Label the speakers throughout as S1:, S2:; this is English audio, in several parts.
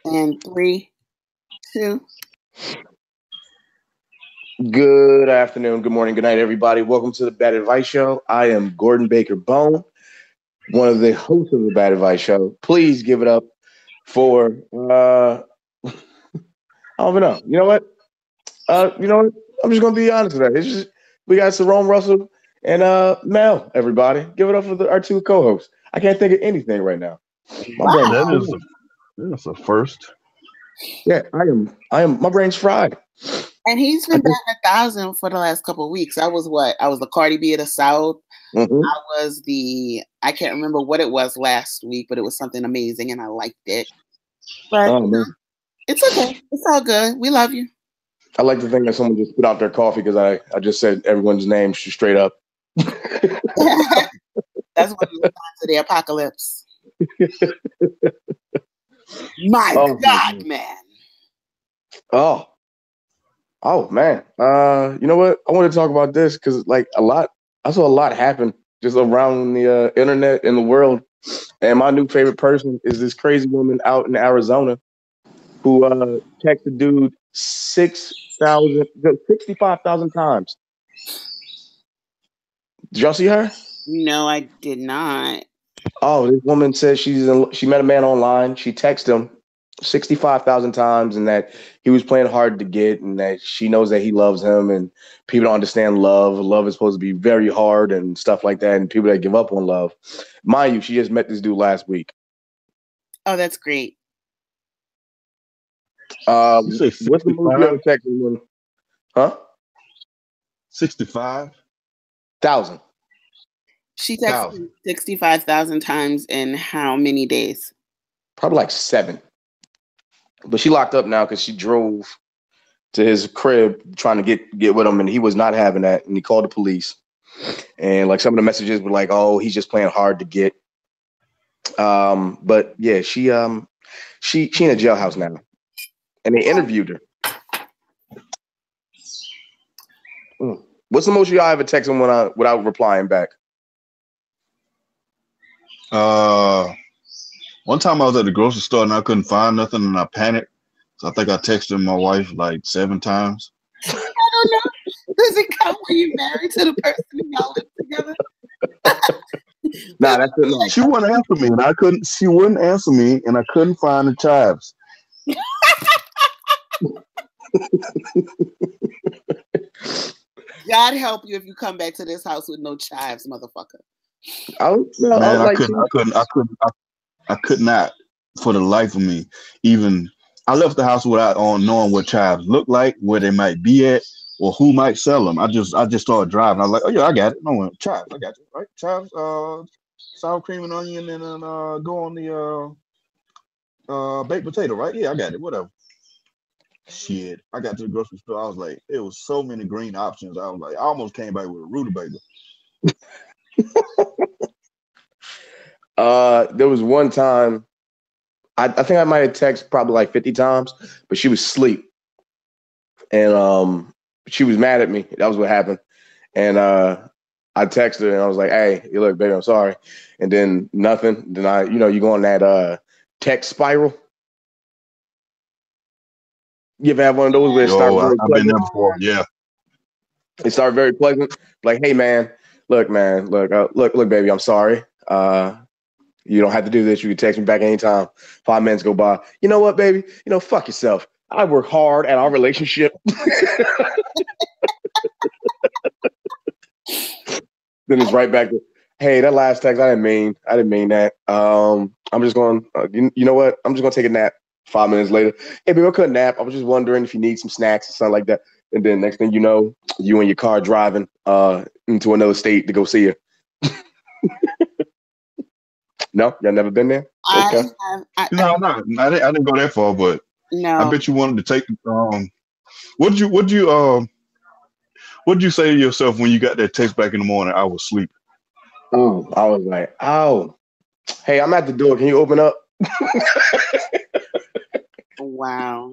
S1: And 3, 2.
S2: Good afternoon, good morning, good night, everybody. Welcome to the Bad Advice Show. I am Gordon Baker Bone, one of the hosts of the Bad Advice Show. Please give it up for I don't even know. You know what? I'm just gonna be honest with that. It's just we got Sarone Russell and Mel. Everybody, give it up for our two co-hosts. I can't think of anything right now. My brain.
S3: That's a first.
S2: Yeah, I am. My brain's fried.
S1: And he's been batting 1,000 for the last couple of weeks. I was the Cardi B of the South.
S2: Mm-hmm.
S1: I can't remember what it was last week, but it was something amazing and I liked it. But it's okay. It's all good. We love you.
S2: I like to think that someone just put out their coffee because I just said everyone's name straight up.
S1: That's what we respond to the apocalypse. My God, man.
S2: Oh man. You know what? I want to talk about this because I saw a lot happen just around the internet in the world. And my new favorite person is this crazy woman out in Arizona who texted dude 65,000 times. Did y'all see her?
S1: No, I did not.
S2: Oh, this woman says she met a man online. She texted him 65,000 times and that he was playing hard to get and that she knows that he loves him and people don't understand love. Love is supposed to be very hard and stuff like that and people that give up on love. Mind you, she just met this dude last week.
S1: Oh, that's great.
S3: What's the movie you
S2: texting? Huh?
S3: 65,000.
S1: She texted 65,000 times in how many days?
S2: Probably like 7. But she locked up now because she drove to his crib trying to get with him, and he was not having that. And he called the police. And like some of the messages were like, "Oh, he's just playing hard to get." But yeah, she in a jailhouse now, and they interviewed her. What's the most y'all ever text someone without replying back?
S3: One time I was at the grocery store and I couldn't find nothing and I panicked. So I think I texted my wife like 7 times.
S1: I don't know. Does it count when you're married to the person y'all live together?
S2: Nah, that's it. No.
S3: She wouldn't answer me and she wouldn't answer me and I couldn't find the chives.
S1: God help you if you come back to this house with no chives, motherfucker.
S3: I could not for the life of me. Even I left the house without knowing what chives look like, where they might be at, or who might sell them. I just started driving. I was like, oh yeah, I got it. No chives, I got you. Right, chives, sour cream and onion, and then go on the baked potato. Right? Yeah, I got it. Whatever. Shit, I got to the grocery store. I was like, there was so many green options. I was like, I almost came back with a rutabaga.
S2: There was one time, I think I might have texted probably like 50 times, but she was asleep. And she was mad at me. That was what happened. And I texted her and I was like, hey, look, baby, I'm sorry. And then nothing. Then you go on that text spiral. You ever have one of those where it starts very pleasant? I've been there before,
S3: yeah.
S2: It started very pleasant. Like, hey, man, look, baby, I'm sorry. You don't have to do this. You can text me back anytime. 5 minutes go by. You know what, baby? Fuck yourself. I work hard at our relationship. Then it's right back to, hey, that last text, I didn't mean that. I'm just going, you know what? I'm just going to take a nap. 5 minutes later, hey, baby, I couldn't nap. I was just wondering if you need some snacks or something like that. And then next thing you know, you in your car driving into another state to go see her. No, y'all never been there? Okay.
S3: No, I didn't go that far, but
S1: no.
S3: I bet you wanted to take. What did you say to yourself when you got that text back in the morning? I was asleep.
S2: Oh, I was like, hey, I'm at the door. Can you open up?
S1: Wow.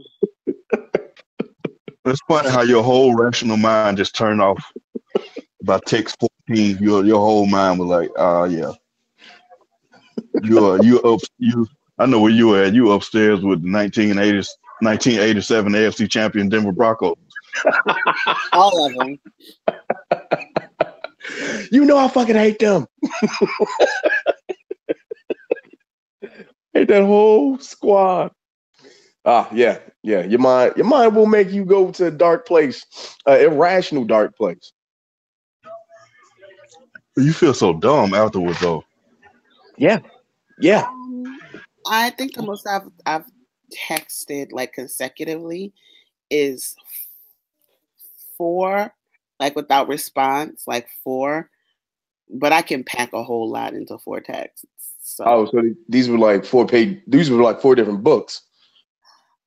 S3: It's funny how your whole rational mind just turned off by text 14. Your whole mind was like, yeah. I know where you were at. You upstairs with the 1987 AFC champion Denver Broncos.
S1: All of them.
S2: You know I fucking hate them. Hate that whole squad. Yeah. Your mind will make you go to a dark place, irrational dark place.
S3: You feel so dumb afterwards, though.
S2: Yeah.
S1: I think the most I've texted like consecutively is 4, like without response, like 4. But I can pack a whole lot into 4 texts. So
S2: these were like 4 page. These were like 4 different books.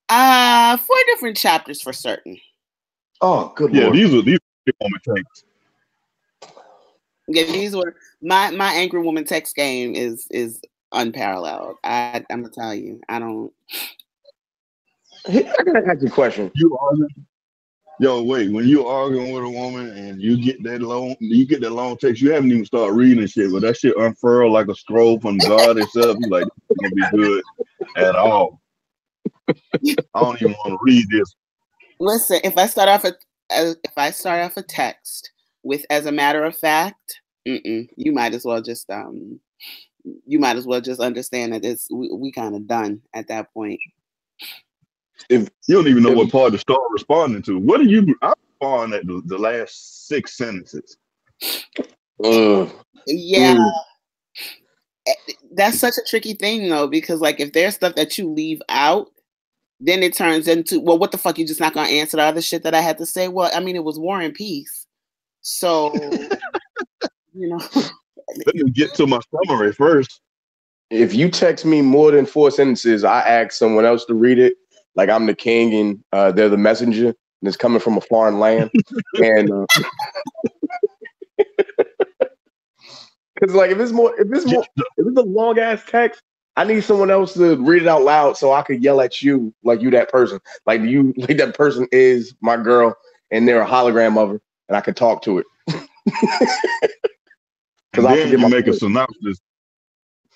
S1: 4 different chapters for certain.
S2: Oh, good
S3: Lord.
S2: Yeah,
S3: these were woman texts.
S1: Yeah, these were my angry woman text game is unparalleled. I'm gonna tell you, I don't.
S2: I gotta ask you a question.
S3: Wait, when you're arguing with a woman and you get that long text, you haven't even started reading shit, but that shit unfurl like a scroll from God itself. You like, this gonna be good at all. I don't even want to read this.
S1: Listen, if I start off a text with "as a matter of fact," you might as well just understand that we kind of done at that point.
S3: If you don't even know what part to start responding to, what do you? I respond at the last 6 sentences.
S1: Yeah, that's such a tricky thing though, because like if there's stuff that you leave out, then it turns into, well, what the fuck? You're just not gonna answer the other shit that I had to say? Well, I mean, it was War and Peace, so you know.
S3: Let me get to my summary first.
S2: If you text me more than 4 sentences, I ask someone else to read it. Like I'm the king and they're the messenger, and it's coming from a foreign land. And because like if it's a long ass text, I need someone else to read it out loud so I could yell at you like you that person. Like that person is my girl and they're a hologram of her and I can talk to it.
S3: And then you make a synopsis.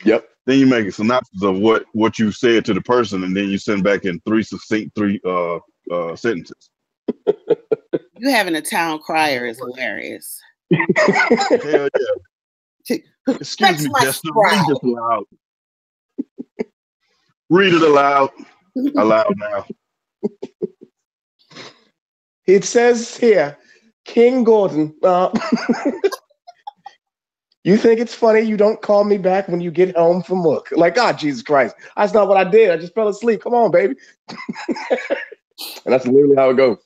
S2: Yep.
S3: Then you make a synopsis of what you said to the person, and then you send back in 3 succinct sentences.
S1: You having a town crier is hilarious.
S3: Hell yeah. Excuse me, Jester. Read this aloud. Read it aloud. Aloud now.
S2: It says here, King Gordon. You think it's funny you don't call me back when you get home from work? Like, Jesus Christ. That's not what I did. I just fell asleep. Come on, baby. And that's literally how it goes.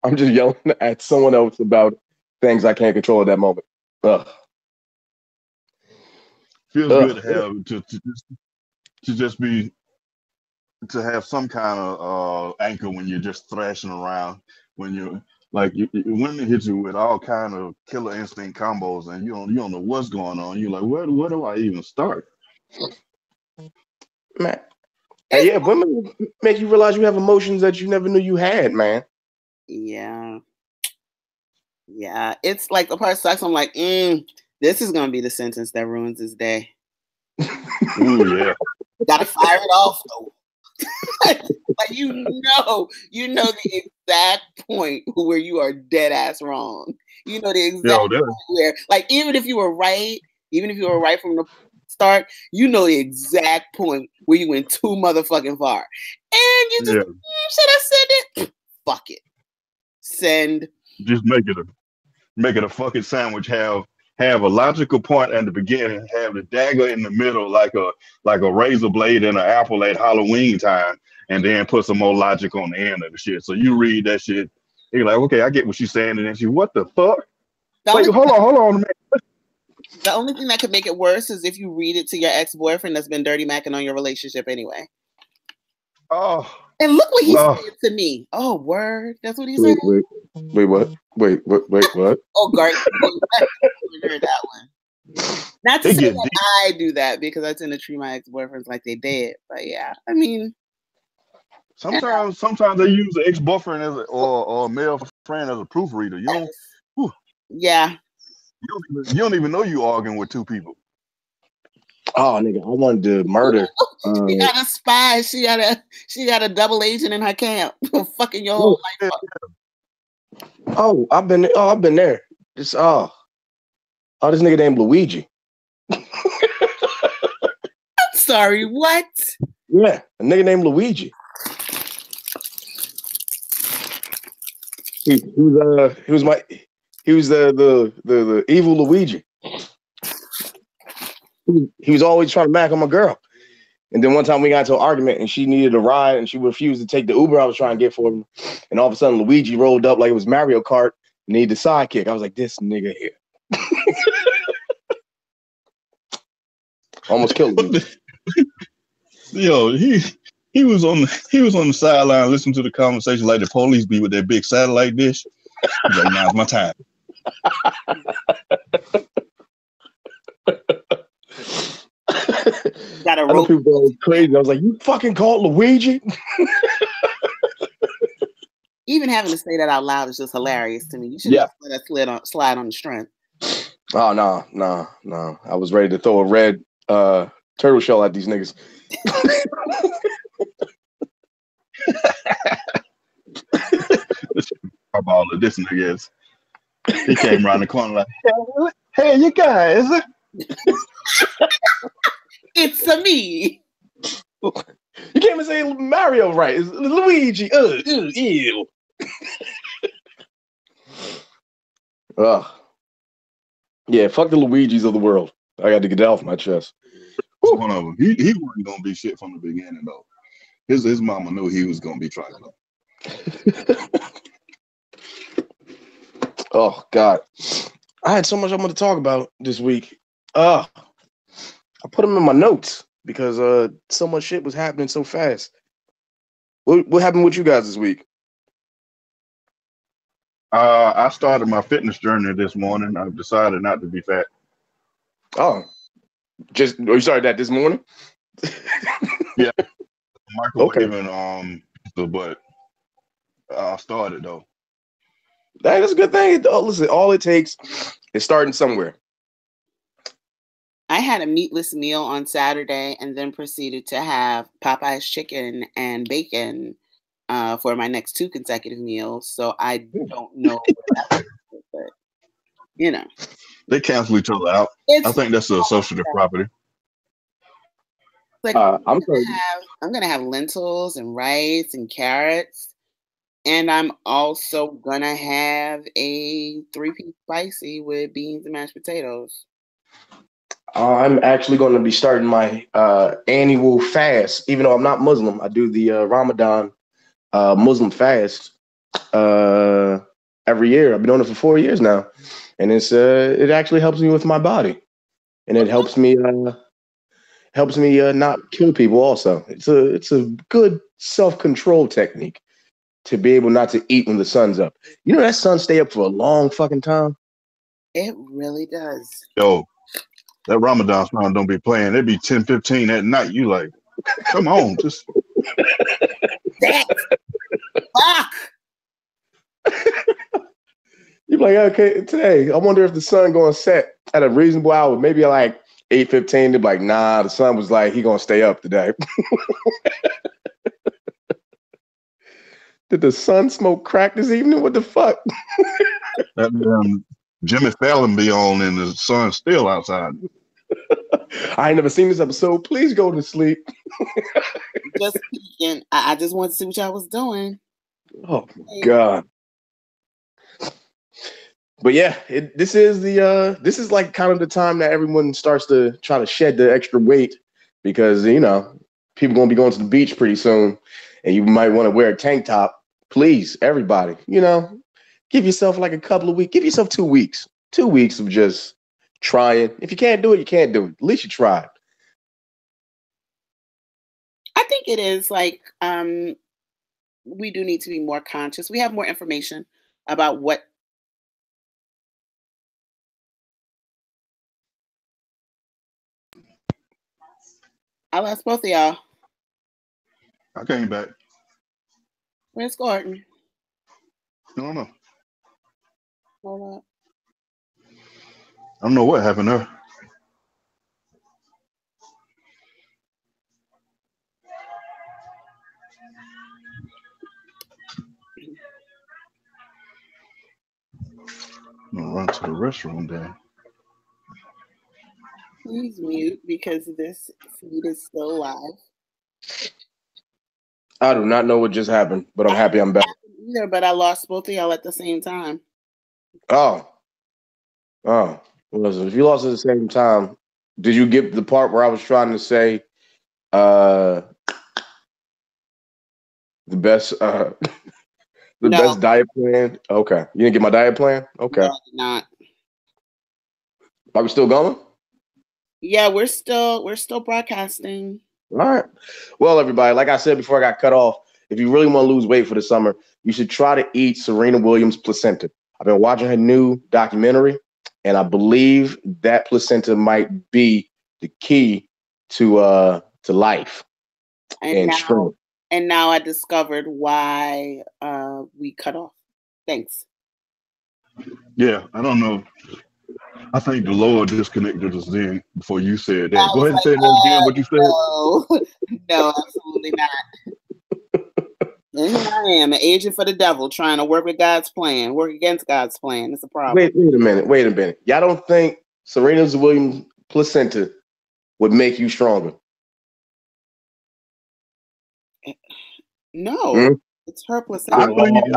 S2: I'm just yelling at someone else about things I can't control at that moment. Ugh.
S3: Feels good to have to have some kind of anchor when you're just thrashing around, when you're like women hit you with all kind of killer instinct combos and you don't know what's going on. You're like, where do I even start?
S2: Man. And yeah, women make you realize you have emotions that you never knew you had, man.
S1: Yeah. It's like the part sucks. I'm like, this is gonna be the sentence that ruins his day.
S3: Ooh, yeah.
S1: Gotta fire it off though. Like you know the exact point where you are dead ass wrong. You know the exact point where, like, even if you were right from the start, you know the exact point where you went too motherfucking far, and you just should I send it? Fuck it, send.
S3: Just make it a fucking sandwich. Have a logical point at the beginning, have the dagger in the middle, like a razor blade and an apple at Halloween time, and then put some more logic on the end of the shit. So you read that shit, you're like, okay, I get what she's saying, and then what the fuck? Wait, hold on a minute.
S1: The only thing that could make it worse is if you read it to your ex-boyfriend that's been dirty macking on your relationship anyway.
S3: Oh.
S1: And look what he said to me. Oh, word. That's what he said.
S2: Wait, what? Wait, what?
S1: Oh, Garth, heard that one. Not to say that I do that because I tend to treat my ex-boyfriends like they dead. But yeah, I mean,
S3: sometimes they use an ex-boyfriend or a male friend as a proofreader. You don't.
S1: Yeah.
S3: You don't even know you arguing with 2 people.
S2: Oh, nigga, I wanted to murder
S1: She got a spy. She got a double agent in her camp. Fucking your whole life up.
S2: Oh, I've been there. This this nigga named Luigi.
S1: I'm sorry, what?
S2: Yeah, a nigga named Luigi. He was the evil Luigi. He was always trying to back on my girl. And then one time we got into an argument and she needed a ride and she refused to take the Uber I was trying to get for him. And all of a sudden Luigi rolled up like it was Mario Kart and needed a sidekick. I was like, this nigga here. Almost killed me.
S3: Yo, he was on the sideline listening to the conversation like the police be with their big satellite dish. He's like, now's my time.
S1: Got a
S2: rope. People were crazy. I was like, you fucking called Luigi?
S1: Even having to say that out loud is just hilarious to me. You should let that slide on the strength.
S2: Oh, no. I was ready to throw a red turtle shell at these niggas.
S3: All of this nigga is. He came around the corner like, hey, you guys.
S1: It's a me.
S2: You can't even say Mario right. It's Luigi. Ew. Yeah, fuck the Luigis of the world. I got to get that off my chest.
S3: One of them. He wasn't gonna be shit from the beginning though. His mama knew he was gonna be trying to.
S2: Oh God, I had so much I'm going to talk about this week. I put them in my notes because so much shit was happening so fast. What happened with you guys this week?
S3: I started my fitness journey this morning. I've decided not to be fat.
S2: Oh, you started that this morning?
S3: Yeah, microwaving. But I started though.
S2: That's a good thing. Listen, all it takes is starting somewhere.
S1: I had a meatless meal on Saturday and then proceeded to have Popeye's chicken and bacon for my next 2 consecutive meals. So I don't know what that was, but you know.
S3: They cancel each other out. I think that's a associative property.
S1: Like I'm gonna have lentils and rice and carrots. And I'm also gonna have a 3-piece spicy with beans and mashed potatoes.
S2: I'm actually going to be starting my annual fast. Even though I'm not Muslim, I do the Ramadan Muslim fast every year. I've been doing it for 4 years now, and it actually helps me with my body, and it helps me not kill people. Also, it's a good self-control technique to be able not to eat when the sun's up. You know that sun stay up for a long fucking time.
S1: It really does.
S3: Yo, that Ramadan song don't be playing. It'd be 10:15 at night. You like, come on, just.
S2: Fuck. You're like, okay, today, I wonder if the sun going to set at a reasonable hour, maybe like 8:15. They're like, nah, the sun was like, he going to stay up today. Did the sun smoke crack this evening? What the fuck?
S3: That Jimmy Fallon be on and the sun's still outside.
S2: I ain't never seen this episode. Please go to sleep.
S1: Just peeking. I just wanted to see what y'all was doing.
S2: Oh my God. But yeah, this is like kind of the time that everyone starts to try to shed the extra weight because, you know, people going to be going to the beach pretty soon and you might want to wear a tank top. Please, everybody, you know, give yourself like a couple of weeks. Give yourself 2 weeks. 2 weeks of just trying. If you can't do it, you can't do it. At least you tried.
S1: I think it is like we do need to be more conscious. We have more information about what. I lost both of y'all.
S3: I came back.
S1: Where's Gordon?
S3: I don't know.
S1: Hold up.
S3: I don't know what happened there. I'm gonna run to the restroom then.
S1: Please mute because this feed is still live.
S2: I do not know what just happened, but I'm happy I'm back.
S1: Either, but I lost both of y'all at the same time.
S2: Oh. Listen, if you lost at the same time, did you get the part where I was trying to say the best best diet plan? Okay. You didn't get my diet plan? Okay.
S1: No, I did not.
S2: Are we still going?
S1: Yeah, we're still broadcasting.
S2: All right. Well, everybody, like I said before I got cut off, if you really want to lose weight for the summer, you should try to eat Serena Williams' placenta. I've been watching her new documentary, and I believe that placenta might be the key to life and strength.
S1: And now I discovered why we cut off. Thanks.
S3: Yeah, I don't know. I think the Lord disconnected us then before you said that. Go ahead and say that again, what you said.
S1: No, absolutely not. And here I am, an agent for the devil, trying to work with God's plan, work against God's plan. It's a problem.
S2: Wait a minute. Y'all don't think Serena Williams' placenta would make you stronger?
S1: No. It's her placenta.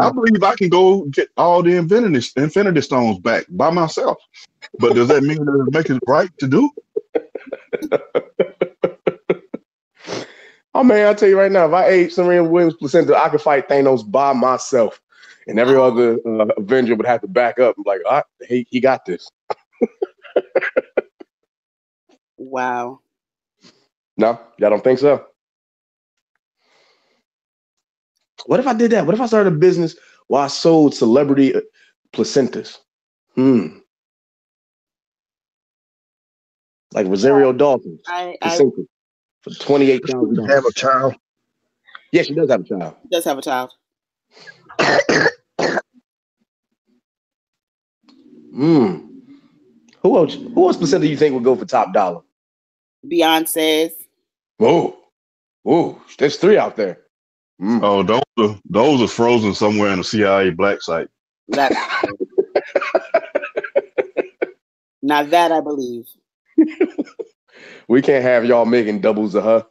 S3: I believe I can go get all the Infinity Stones back by myself. But does that mean that it makes it right to do?
S2: Oh man, I'll tell you right now, if I ate Serena Williams' placenta, I could fight Thanos by myself. And every other Avenger would have to back up. I'm like, he got this.
S1: Wow.
S2: No, y'all don't think so? What if I did that? What if I started a business while I sold celebrity placentas? Like Rosario Dawson's placenta for $28,000.
S3: Have a child?
S2: Yes, she does have a child.
S1: She does have a child.
S2: Who else placenta you think would go for top dollar?
S1: Beyonce's.
S2: Whoa, there's 3 out there.
S3: Oh, those are frozen somewhere in the CIA black site.
S1: Now that I believe.
S2: We can't have y'all making doubles of her.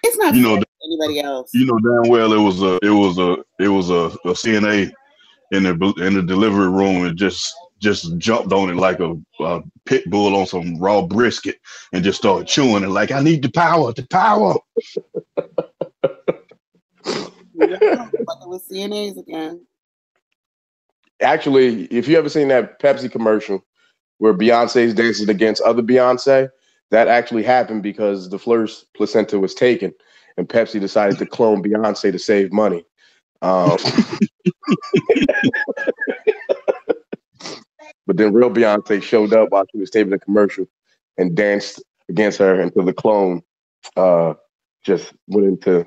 S1: It's not anybody else.
S3: You know damn well it was a CNA in the delivery room and just jumped on it like a pit bull on some raw brisket and just started chewing it like, I need the power.
S1: With CNAs again.
S2: Actually, if you ever seen that Pepsi commercial where Beyonce's dancing against other Beyonce, that actually happened because the first placenta was taken and Pepsi decided to clone Beyonce to save money. But then real Beyonce showed up while she was taping the commercial and danced against her until the clone just went into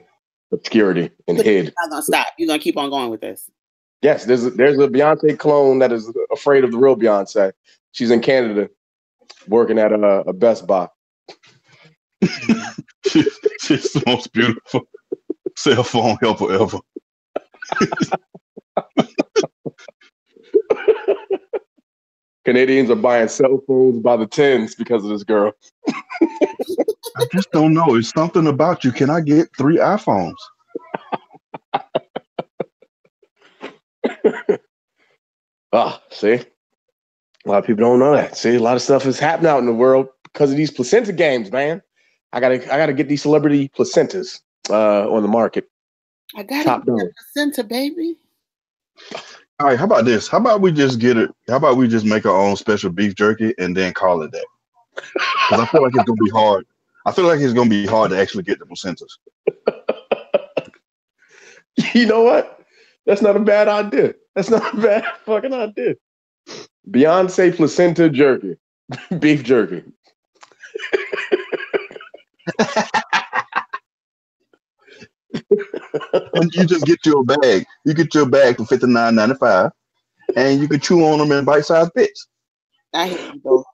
S2: obscurity and hid.
S1: You're not gonna stop. You're gonna keep on going with this.
S2: Yes, there's a Beyonce clone that is afraid of the real Beyonce. She's in Canada working at a Best Buy.
S3: She's the most beautiful cell phone helper ever.
S2: Canadians are buying cell phones by the tens because of this girl.
S3: I just don't know. It's something about you. Can I get 3 iPhones?
S2: See? A lot of people don't know that. See, a lot of stuff is happening out in the world because of these placenta games, man. I gotta get these celebrity placentas on the market.
S1: I gotta get a placenta, baby.
S3: All right, how about this? How about we just get it? How about we just make our own special beef jerky and then call it that? Because I feel like it's gonna be hard. I feel like it's gonna be hard to actually get the placentas.
S2: You know what? That's not a bad idea. That's not a bad fucking idea. Beyonce placenta jerky. Beef jerky.
S3: And you just get your bag. You get your bag for $59.95, and you can chew on them in bite-sized bits.
S1: I hate you both.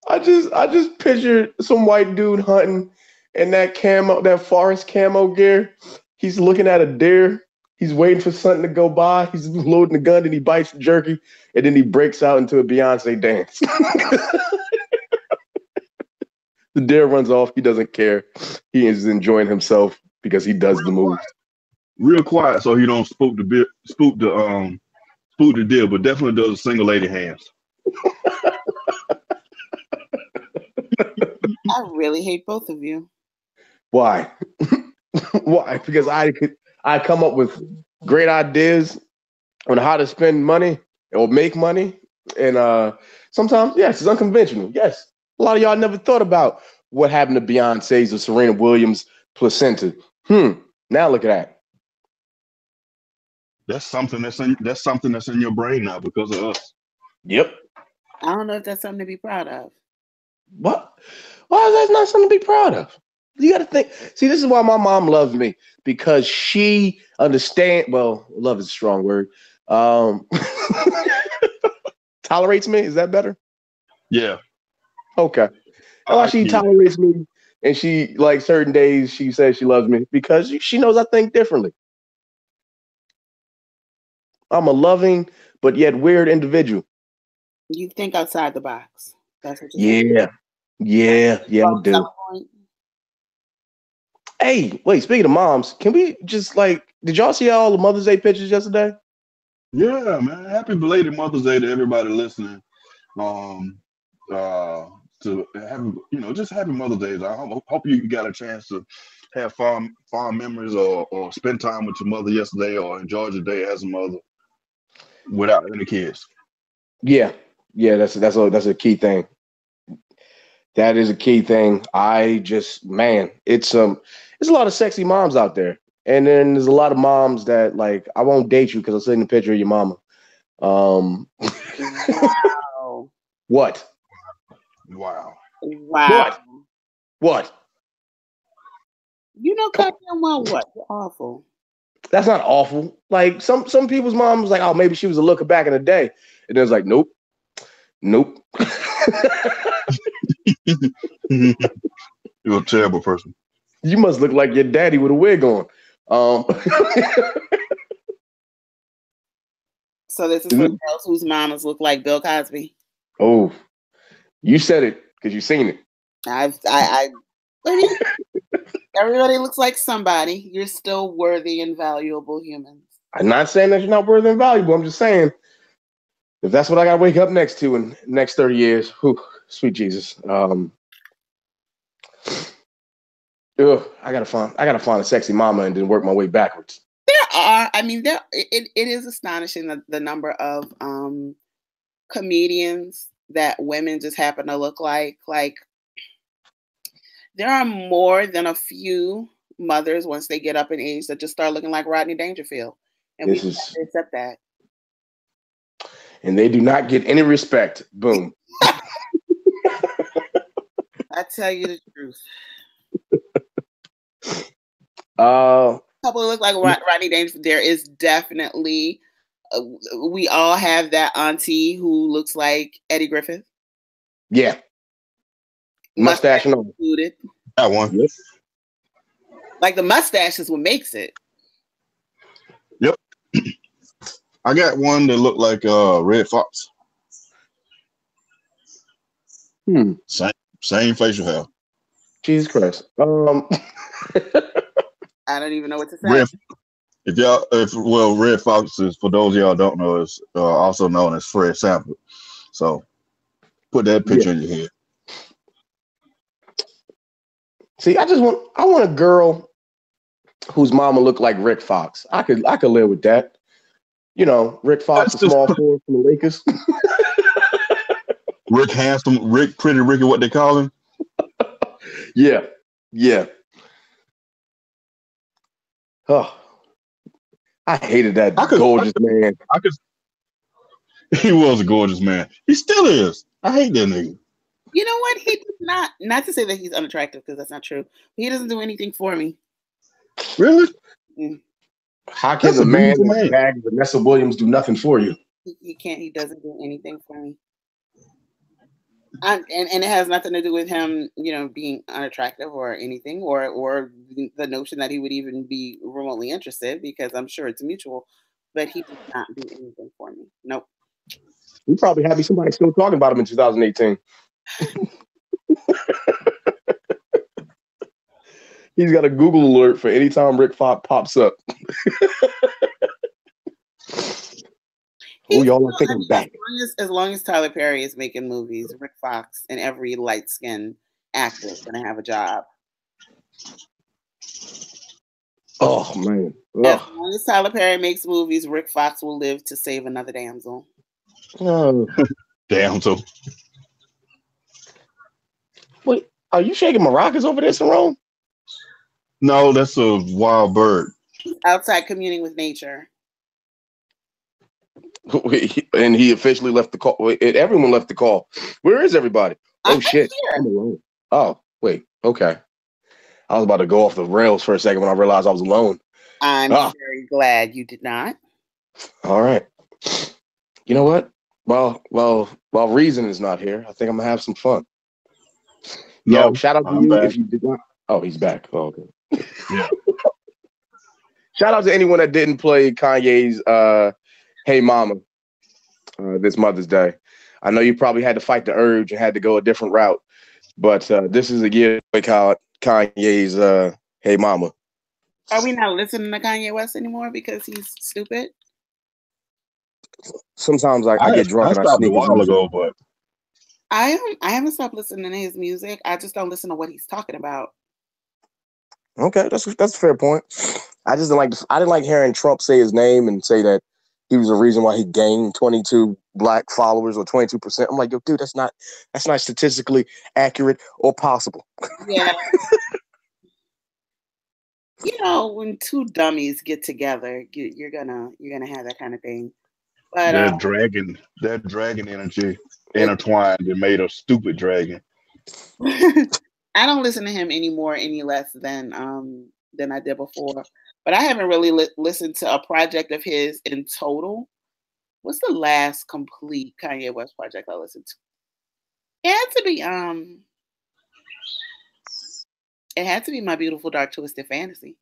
S2: I just pictured some white dude hunting, in that forest camo gear. He's looking at a deer. He's waiting for something to go by. He's loading the gun, and he bites the jerky, and then he breaks out into a Beyonce dance. The deer runs off. He doesn't care. He is enjoying himself because he does the moves.
S3: Real quiet, so he don't spook the deer, but definitely does a single lady hands.
S1: I really hate both of you.
S2: Why? Why? Because I come up with great ideas on how to spend money or make money, and sometimes, yes, it's unconventional. Yes, a lot of y'all never thought about what happened to Beyonce's or Serena Williams' placenta. Now look at that.
S3: That's something that's in your brain now because of us.
S2: Yep.
S1: I don't know if that's something to be proud of.
S2: What? Why is that not something to be proud of? You got to think. See, this is why my mom loves me, because she understands. Well, love is a strong word. Tolerates me. Is that better?
S3: Yeah.
S2: Okay. Why she tolerates me, and she, like, certain days she says she loves me because she knows I think differently. I'm a loving but yet weird individual.
S1: You think outside the box. That's what you're saying.
S2: Yeah, I do. Hey, wait, speaking of moms, can we just, like, did y'all see all the Mother's Day pictures yesterday?
S3: Yeah, man. Happy belated Mother's Day to everybody listening. To have, just happy Mother's Day. I hope you got a chance to have fond memories or spend time with your mother yesterday or enjoy your day as a mother without any kids. Yeah,
S2: that's a key thing. That is a key thing. It's a lot of sexy moms out there. And then there's a lot of moms that, like, I won't date you because I'm seeing the picture of your mama.
S1: Wow.
S2: What?
S3: Wow.
S2: What?
S1: You know, cut them on what? You're awful.
S2: That's not awful. Like, some people's mom was like, oh, maybe she was a looker back in the day. And it was like, nope.
S3: You're a terrible person.
S2: You must look like your daddy with a wig on.
S1: So this is for girls whose mamas look like Bill Cosby.
S2: Oh, you said it because you've seen it.
S1: Everybody looks like somebody. You're still worthy and valuable humans.
S2: I'm not saying that you're not worthy and valuable. I'm just saying, if that's what I got to wake up next to in the next 30 years, sweet Jesus. I gotta find a sexy mama and then work my way backwards.
S1: It is astonishing the number of comedians that women just happen to look like. Like, there are more than a few mothers once they get up in age that just start looking like Rodney Dangerfield, and we have to accept that.
S2: And they do not get any respect. Boom.
S1: I tell you the truth. Couple look like Rodney Dangerfield. There is definitely we all have that auntie who looks like Eddie Griffith.
S2: Yeah. Mustache and all.
S1: Included.
S3: That one. Yep.
S1: Like, the mustache is what makes it.
S3: Yep. I got one that looked like Red Fox. Same facial hair.
S2: Jesus Christ.
S1: I don't even know what to say.
S3: Red Fox is, for those of y'all don't know, is also known as Fred Sanford. So put that picture in your head.
S2: See, I want a girl whose mama looked like Rick Fox. I could live with that. You know, Rick Fox, the small forward from the Lakers.
S3: Rick Handsome, Pretty Ricky, what they call him.
S2: Yeah. Oh, I hated that gorgeous man.
S3: He was a gorgeous man. He still is. I hate that nigga.
S1: You know what? He does not to say that he's unattractive, because that's not true. He doesn't do anything for me.
S3: Really?
S2: How can a man with bag Vanessa Williams do nothing for you?
S1: He can't. He doesn't do anything for me. And it has nothing to do with him, being unattractive or anything, or the notion that he would even be remotely interested, because I'm sure it's mutual. But he does not do anything for me. Nope.
S2: You probably happy somebody's still talking about him in 2018. He's got a Google alert for any time Rick Fox pops up. Oh, y'all, I think I'm back.
S1: As long as Tyler Perry is making movies, Rick Fox and every light-skinned actor is going to have a job.
S2: Oh, man. Ugh.
S1: As long as Tyler Perry makes movies, Rick Fox will live to save another damsel.
S2: Oh.
S3: Damsel.
S2: Wait, are you shaking maracas over there, Sarone?
S3: No, that's a wild bird.
S1: Outside communing with nature.
S2: And he officially left the call. Everyone left the call. Where is everybody? Oh, shit. I'm alone. Oh, wait. Okay. I was about to go off the rails for a second when I realized I was alone.
S1: I'm very glad you did not.
S2: All right. You know what? While Reason is not here, I think I'm going to have some fun. Yo, shout out to you if you did not. Oh, he's back. Oh, okay.
S3: Yeah.
S2: Shout out to anyone that didn't play Kanye's Hey Mama this Mother's Day. I know you probably had to fight the urge and had to go a different route, but this is a year to call Kanye's Hey Mama.
S1: Are we not listening to Kanye West anymore because he's stupid?
S2: Sometimes I get drunk and I sneak
S3: a while ago, but
S1: I haven't stopped listening to his music. I just don't listen to what he's talking about.
S2: Okay, that's a fair point. I didn't like hearing Trump say his name and say that he was the reason why he gained 22 black followers or 22%. I'm like, yo, dude, that's not statistically accurate or possible.
S1: Yeah. When two dummies get together, you're gonna have that kind of thing. But
S3: that dragon energy intertwined and made a stupid dragon.
S1: I don't listen to him anymore any less than I did before. But I haven't really listened to a project of his in total. What's the last complete Kanye West project I listened to? It had to be My Beautiful Dark Twisted Fantasy.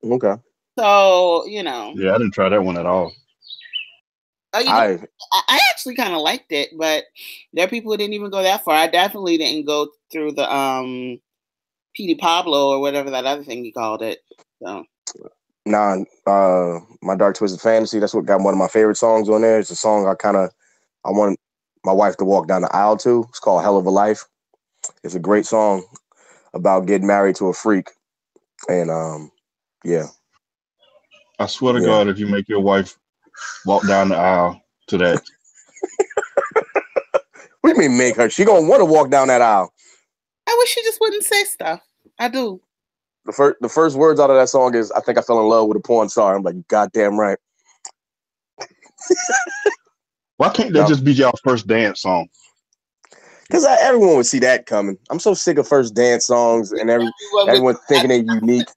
S2: Okay.
S1: So,
S3: Yeah, I didn't try that one at all.
S1: I actually kind of liked it, but there are people who didn't even go that far. I definitely didn't go through the P.D. Pablo or whatever that other thing you called it. So.
S2: Nah, My Dark Twisted Fantasy, that's what got one of my favorite songs on there. It's a song I want my wife to walk down the aisle to. It's called Hell of a Life. It's a great song about getting married to a freak. And yeah.
S3: I swear to God, if you make your wife walk down the aisle to that.
S2: What do you mean make her? She gonna want to walk down that aisle.
S1: I wish she just wouldn't say stuff. I do.
S2: The first words out of that song is, I think I fell in love with a porn star. I'm like, goddamn right.
S3: Why can't that just be y'all first dance song?
S2: Because everyone would see that coming. I'm so sick of first dance songs and everyone thinking they're unique.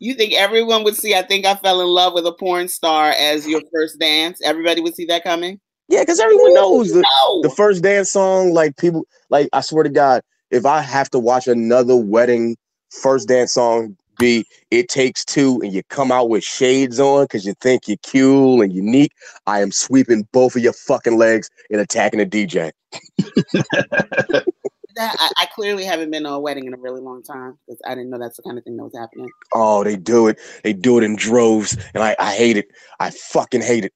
S1: You think everyone would see I Think I Fell in Love with a Porn Star as your first dance? Everybody would see that coming?
S2: Yeah, because everyone knows the first dance song. Like, people, like, I swear to God, if I have to watch another wedding first dance song be It Takes Two and you come out with shades on because you think you're cool and unique, I am sweeping both of your fucking legs and attacking the DJ.
S1: I clearly haven't been to a wedding in a really long time because I didn't know that's the kind of thing that was happening.
S2: Oh, they do it. They do it in droves, and I hate it. I fucking hate it.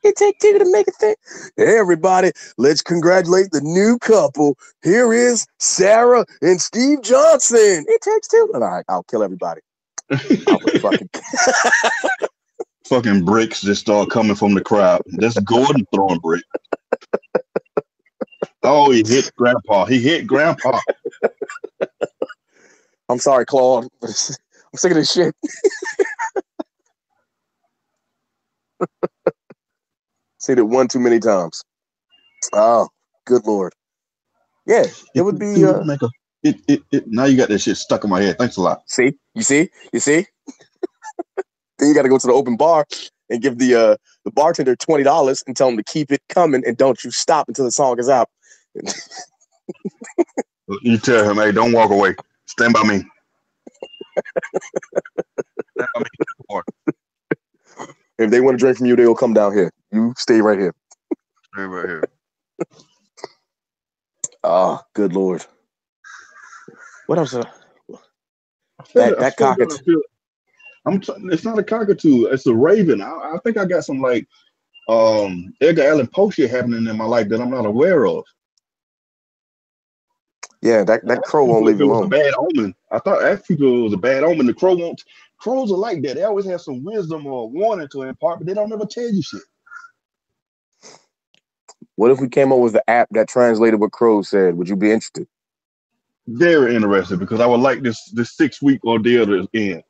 S2: It takes two to make a thing. Hey, everybody, let's congratulate the new couple. Here is Sarah and Steve Johnson. It takes two. All right, I'll kill everybody.
S3: Fucking bricks just start coming from the crowd. That's Gordon throwing bricks. Oh, he hit Grandpa.
S2: I'm sorry, Claude. I'm sick of this shit. Said it one too many times. Oh, good Lord. Yeah, it would be.
S3: Now you got that shit stuck in my head. Thanks a lot.
S2: See? You see? Then you got to go to the open bar. and give the bartender $20 and tell him to keep it coming and don't you stop until the song is out.
S3: You tell him, hey, don't walk away. Stand by me. Stand by me.
S2: If they want to drink from you, they will come down here. You stay right here.
S3: Stay right here.
S2: Oh, good Lord. What else? That cockatoo.
S3: It's not a cockatoo. It's a raven. I think I got some like Edgar Allan Poe shit happening in my life that I'm not aware of.
S2: Yeah, that crow won't leave you alone.
S3: A bad omen. I thought actually it was a bad omen. The crow won't. Crows are like that. They always have some wisdom or warning to impart, but they don't ever tell you shit.
S2: What if we came up with the app that translated what crows said? Would you be interested?
S3: Very interested, because I would like this 6-week ordeal to end.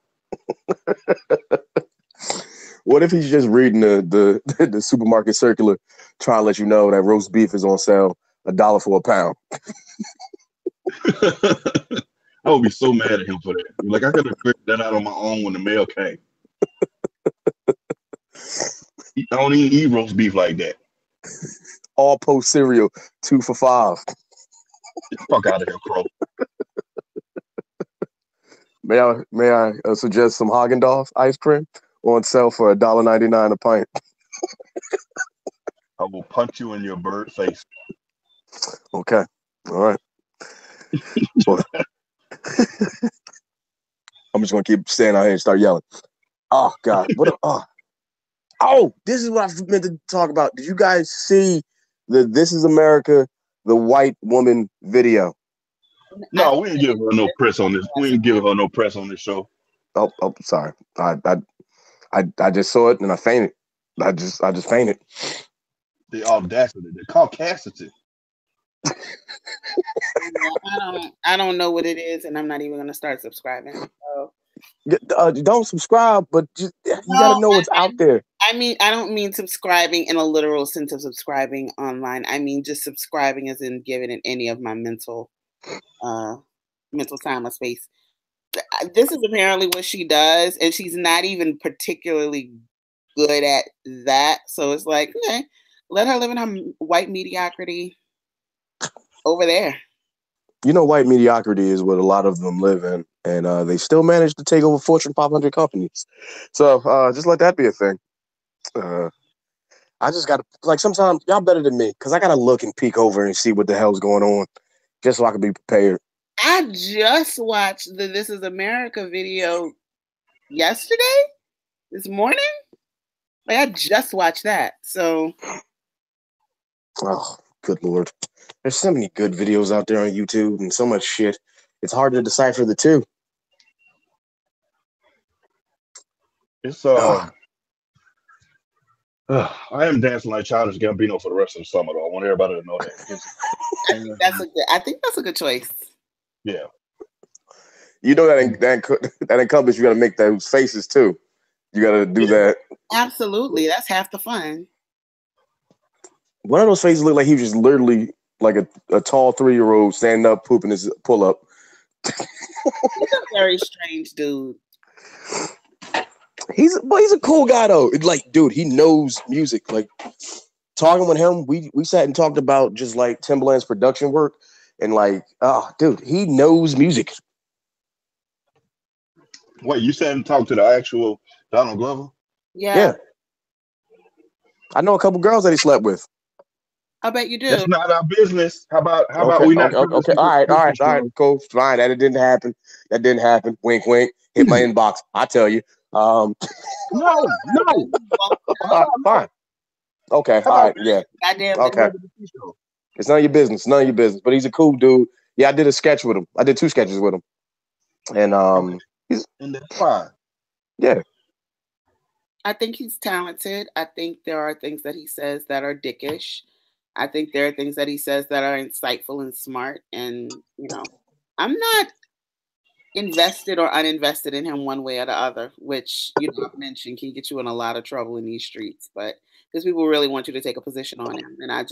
S2: What if he's just reading the supermarket circular, trying to let you know that roast beef is on sale, $1 for a pound?
S3: I would be so mad at him for that. Like, I could have figured that out on my own when the mail came. I don't even eat roast beef like that.
S2: All post cereal, 2 for $5.
S3: Get the fuck out of here, crow.
S2: May I suggest some Haagen-Dazs ice cream on sale for $1.99 a pint?
S3: I will punch you in your bird face.
S2: Okay, all right. Well, I'm just gonna keep staying out here and start yelling. Oh God! Oh, this is what I meant to talk about. Did you guys see the "This Is America" the white woman video?
S3: No, we ain't giving her no press on this. We ain't giving her no press on this show.
S2: Oh, sorry. I just saw it and I fainted. I just fainted.
S3: The audacity, the caucasity.
S1: I don't know what it is, and I'm not even gonna start subscribing. So.
S2: Don't subscribe, but you gotta know what's out there.
S1: I mean, I don't mean subscribing in a literal sense of subscribing online. I mean just subscribing as in giving it any of my mental time or space. This is apparently what she does, and she's not even particularly good at that. So it's like, okay, let her live in her white mediocrity over there.
S2: You know, white mediocrity is what a lot of them live in, and they still manage to take over Fortune 500 companies. So just let that be a thing. I just got to, like, sometimes y'all better than me, because I got to look and peek over and see what the hell's going on, just so I can be prepared.
S1: I just watched the This Is America video yesterday, this morning. Like, I just watched that. So,
S2: oh, good Lord. There's so many good videos out there on YouTube and so much shit. It's hard to decipher the two.
S3: It's I am dancing like Childish Gambino for the rest of the summer, though. I want everybody to know that.
S1: I think that's a good choice.
S3: Yeah.
S2: You know that encompass, you got to make those faces too. You got to do that.
S1: Absolutely. That's half the fun.
S2: One of those faces look like he was just literally like a tall 3-year-old standing up, pooping his pull-up.
S1: He's a very strange dude.
S2: He's a cool guy though. Like, dude, he knows music. Like, talking with him, we sat and talked about just like Timbaland's production work, and like, dude, he knows music.
S3: Wait, you sat and talked to the actual Donald Glover?
S1: Yeah.
S2: I know a couple girls that he slept with.
S1: I bet you do.
S3: That's not our business. How about
S2: okay,
S3: we not?
S2: Okay. All right. Cool. Fine. That didn't happen. Wink, wink. Hit my inbox. I tell you.
S3: No.
S2: Fine. Okay. All right. Yeah.
S1: Goddamn.
S2: Okay. It's none of your business. But he's a cool dude. Yeah, I did a sketch with him. I did 2 sketches with him. And
S3: and that's fine.
S2: Yeah.
S1: I think he's talented. I think there are things that he says that are dickish. I think there are things that he says that are insightful and smart. And, I'm not invested or uninvested in him one way or the other, which, I've mentioned can get you in a lot of trouble in these streets. But because people really want you to take a position on him. And I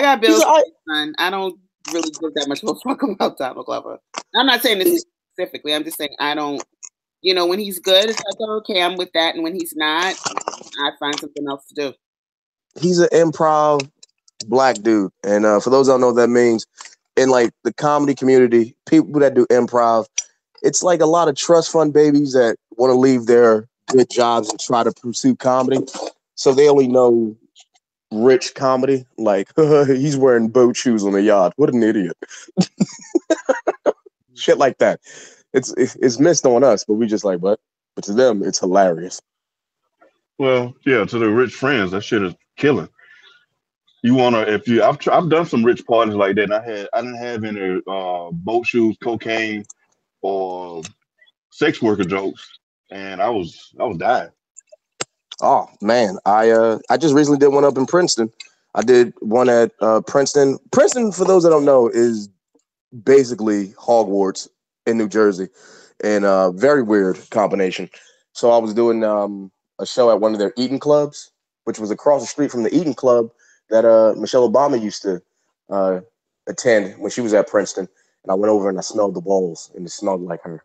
S1: got bills. I don't really give that much of a fuck about Donald Glover. I'm not saying this specifically. I'm just saying I don't You know, when he's good, it's like, okay, I'm with that. And when he's not, I find something else to do.
S2: He's an improv black dude. And for those that don't know what that means, in like the comedy community, people that do improv, it's like a lot of trust fund babies that want to leave their good jobs and try to pursue comedy. So they only know rich comedy, like he's wearing boat shoes on the yacht. What an idiot. Shit like that. It's missed on us, but we just like, but to them, it's hilarious.
S3: Well, yeah, to the rich friends, that shit is killing. You wanna I've done some rich parties like that. And I didn't have any boat shoes, cocaine, or sex worker jokes, and I was dying.
S2: Oh man, I just recently did one up in Princeton. I did one at Princeton. Princeton, for those that don't know, is basically Hogwarts in New Jersey, and a very weird combination. So I was doing a show at one of their eating clubs, which was across the street from the eating club that Michelle Obama used to attend when she was at Princeton. And I went over and I smelled the bowls, and it smelled like her.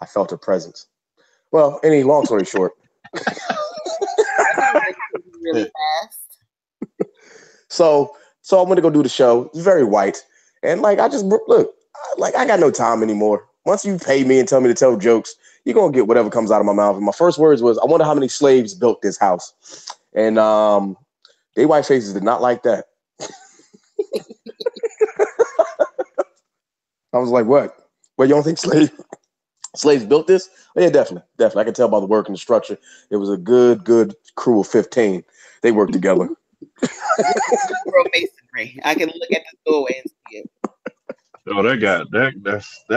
S2: I felt her presence. Well, long story short.
S1: Really fast.
S2: So I'm gonna go do the show. It's very white, and like I just look, like I got no time anymore. Once you pay me and tell me to tell jokes, you're gonna get whatever comes out of my mouth. And my first words was, "I wonder how many slaves built this house," and they white faces did not like that. I was like, "What? Well, you don't think slaves built this?" Oh, yeah, definitely. I can tell by the work and the structure. It was a good crew of 15. They worked together.
S1: Masonry. I can look at the doorway and see it.
S3: Oh, that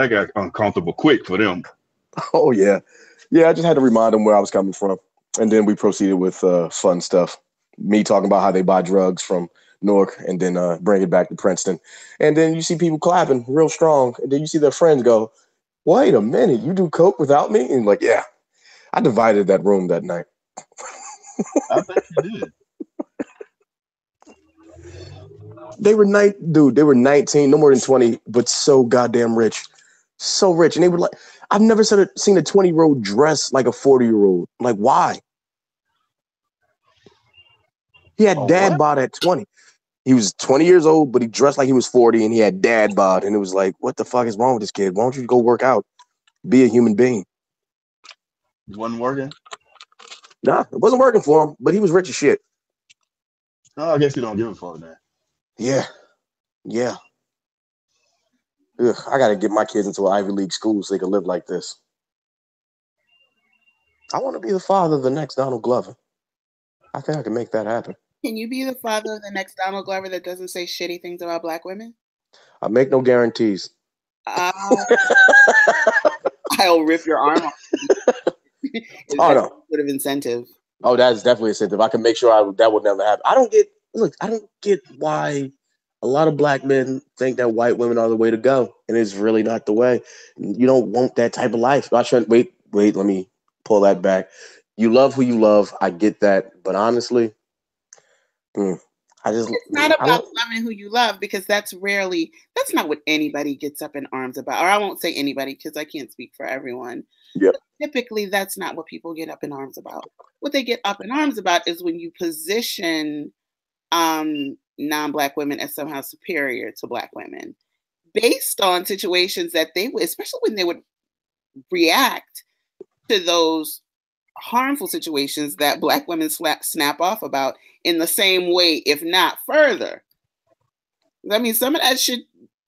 S3: got uncomfortable quick for them.
S2: Oh yeah. I just had to remind them where I was coming from, and then we proceeded with fun stuff. Me talking about how they buy drugs from Newark, and then bring it back to Princeton, and then you see people clapping real strong, and then you see their friends go, "Wait a minute, you do coke without me?" And like, yeah, I divided that room that night.
S3: I bet you did.
S2: They were 19, no more than 20, but so goddamn rich. So rich. And they were like, I've never seen a 20-year-old dress like a 40-year-old. Like, why? He had dad bod at 20. He was 20 years old, but he dressed like he was 40, and he had dad bod. And it was like, what the fuck is wrong with this kid? Why don't you go work out? Be a human being.
S3: It wasn't working?
S2: Nah, it wasn't working for him, but he was rich as shit.
S3: Oh, I guess you don't give a fuck that.
S2: Yeah. Ugh, I got to get my kids into an Ivy League school so they can live like this. I want to be the father of the next Donald Glover. I think I can make that happen.
S1: Can you be the father of the next Donald Glover that doesn't say shitty things about black women?
S2: I make no guarantees.
S1: I'll rip your arm off.
S2: Oh, no.
S1: Bit of incentive.
S2: Oh, that's definitely incentive. I can make sure that would never happen. I don't get why a lot of black men think that white women are the way to go, and it's really not the way. You don't want that type of life. I shouldn't wait, let me pull that back. You love who you love. I get that. But honestly,
S1: it's not about loving who you love, because that's not what anybody gets up in arms about. Or I won't say anybody, because I can't speak for everyone.
S2: Yep.
S1: Typically, that's not what people get up in arms about. What they get up in arms about is when you position non-black women as somehow superior to black women based on situations that they would, especially when they would react to those harmful situations that black women snap off about in the same way, if not further. I mean, some of that shit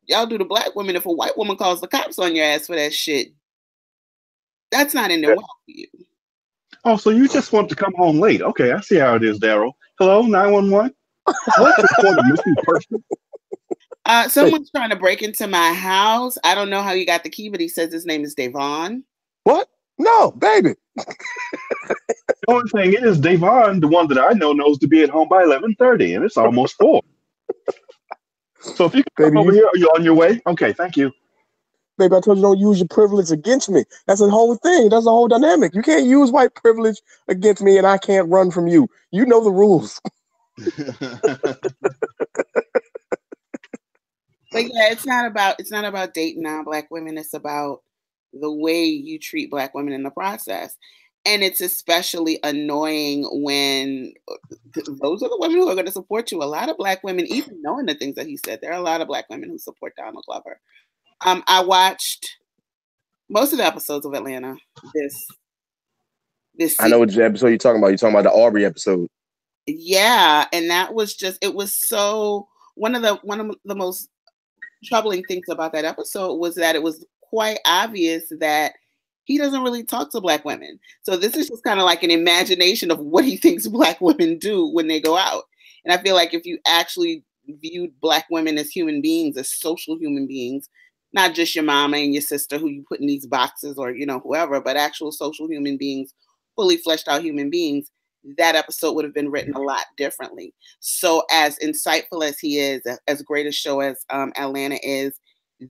S1: y'all do to black women. If a white woman calls the cops on your ass for that shit, that's not in their way for you.
S3: Oh, so you just want to come home late. Okay, I see how it is, Daryl. Hello, 911? What's the missing person?
S1: Someone's trying to break into my house. I don't know how he got the key, but he says his name is Davon.
S2: What? No, baby.
S3: The only thing is, Davon, the one that I know, knows to be at home by 11:30, and it's almost 4. So if you can come over here, are you on your way? Okay, thank you.
S2: Baby, I told you don't use your privilege against me. That's the whole thing. That's the whole dynamic. You can't use white privilege against me, and I can't run from you. You know the rules.
S1: But yeah, it's not about dating non-black women. It's about the way you treat Black women in the process. And it's especially annoying when those are the women who are going to support you. A lot of Black women, even knowing the things that he said, there are a lot of Black women who support Donald Glover. I watched most of the episodes of Atlanta this season.
S2: I know which episode you're talking about. You're talking about the Aubrey episode.
S1: Yeah, and that was just, it was so, one of the most troubling things about that episode was that it was quite obvious that he doesn't really talk to Black women. So this is just kind of like an imagination of what he thinks Black women do when they go out. And I feel like if you actually viewed Black women as human beings, as social human beings, not just your mama and your sister who you put in these boxes or, you know, whoever, but actual social human beings, fully fleshed out human beings, that episode would have been written a lot differently. So as insightful as he is, as great a show as Atlanta is,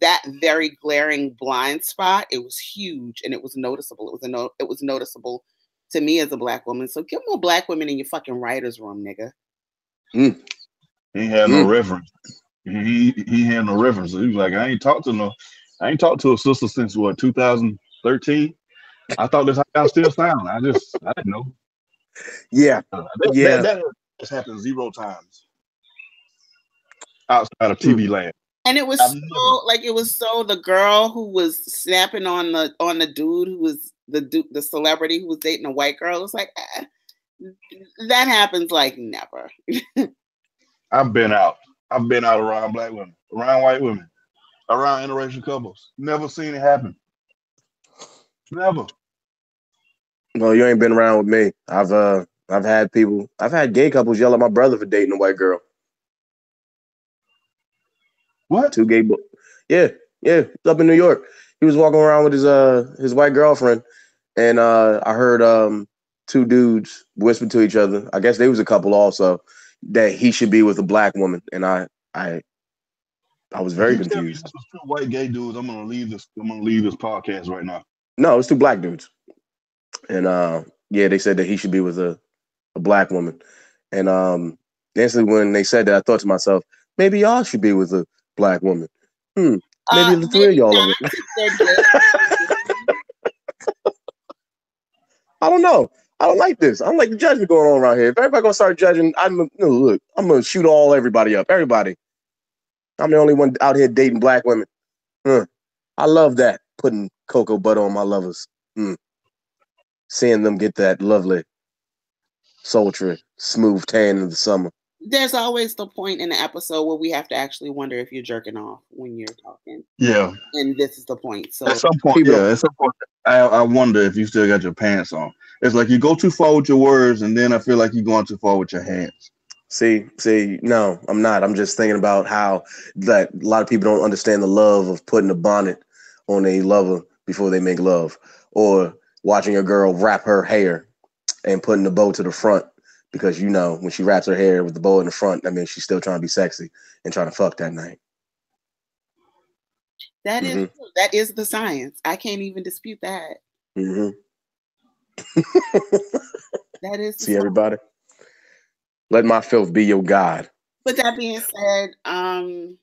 S1: that very glaring blind spot, it was huge and it was noticeable. It was noticeable to me as a Black woman. So get more Black women in your fucking writer's room, nigga.
S3: He had no reference. He had no reference. He was like, I ain't talked to a sister since what, 2013. I thought that's how y'all still sound. I didn't know.
S2: Yeah.
S3: That has happened 0 times outside of TV land.
S1: And it was so the girl who was snapping on the dude who was the celebrity who was dating a white girl. It was like, that happens like never.
S3: I've been out around Black women, around white women, around interracial couples. Never seen it happen. Never.
S2: No, you ain't been around with me. I've had gay couples yell at my brother for dating a white girl.
S3: What?
S2: 2 gay boys. Yeah. Up in New York. He was walking around with his white girlfriend, and I heard 2 dudes whisper to each other. I guess they was a couple also, that he should be with a Black woman. And I was very confused.
S3: This was 2 white gay dudes. I'm gonna leave this podcast right now.
S2: No, it's 2 Black dudes. And they said that he should be with a Black woman. And instantly when they said that, I thought to myself, maybe y'all should be with a Black woman. Maybe the 3 of y'all of it. I don't know. I don't like this. I don't like the judgment going on around here. If everybody gonna start judging, I'm gonna shoot everybody up. Everybody. I'm the only one out here dating Black women. I love that. Putting cocoa butter on my lovers. Seeing them get that lovely, sultry, smooth tan in the summer.
S1: There's always the point in the episode where we have to actually wonder if you're jerking off when you're talking.
S3: Yeah.
S1: And this is the point. So
S3: at some point, I wonder if you still got your pants on. It's like you go too far with your words, and then I feel like you're going too far with your hands.
S2: See, no, I'm not. I'm just thinking about how that a lot of people don't understand the love of putting a bonnet on a lover before they make love, or watching a girl wrap her hair and putting the bow to the front. Because, you know, when she wraps her hair with the bow in the front, that means she's still trying to be sexy and trying to fuck that night.
S1: That is the science. I can't even dispute that. That is.
S2: See, everybody? Let my filth be your God.
S1: But that being said, and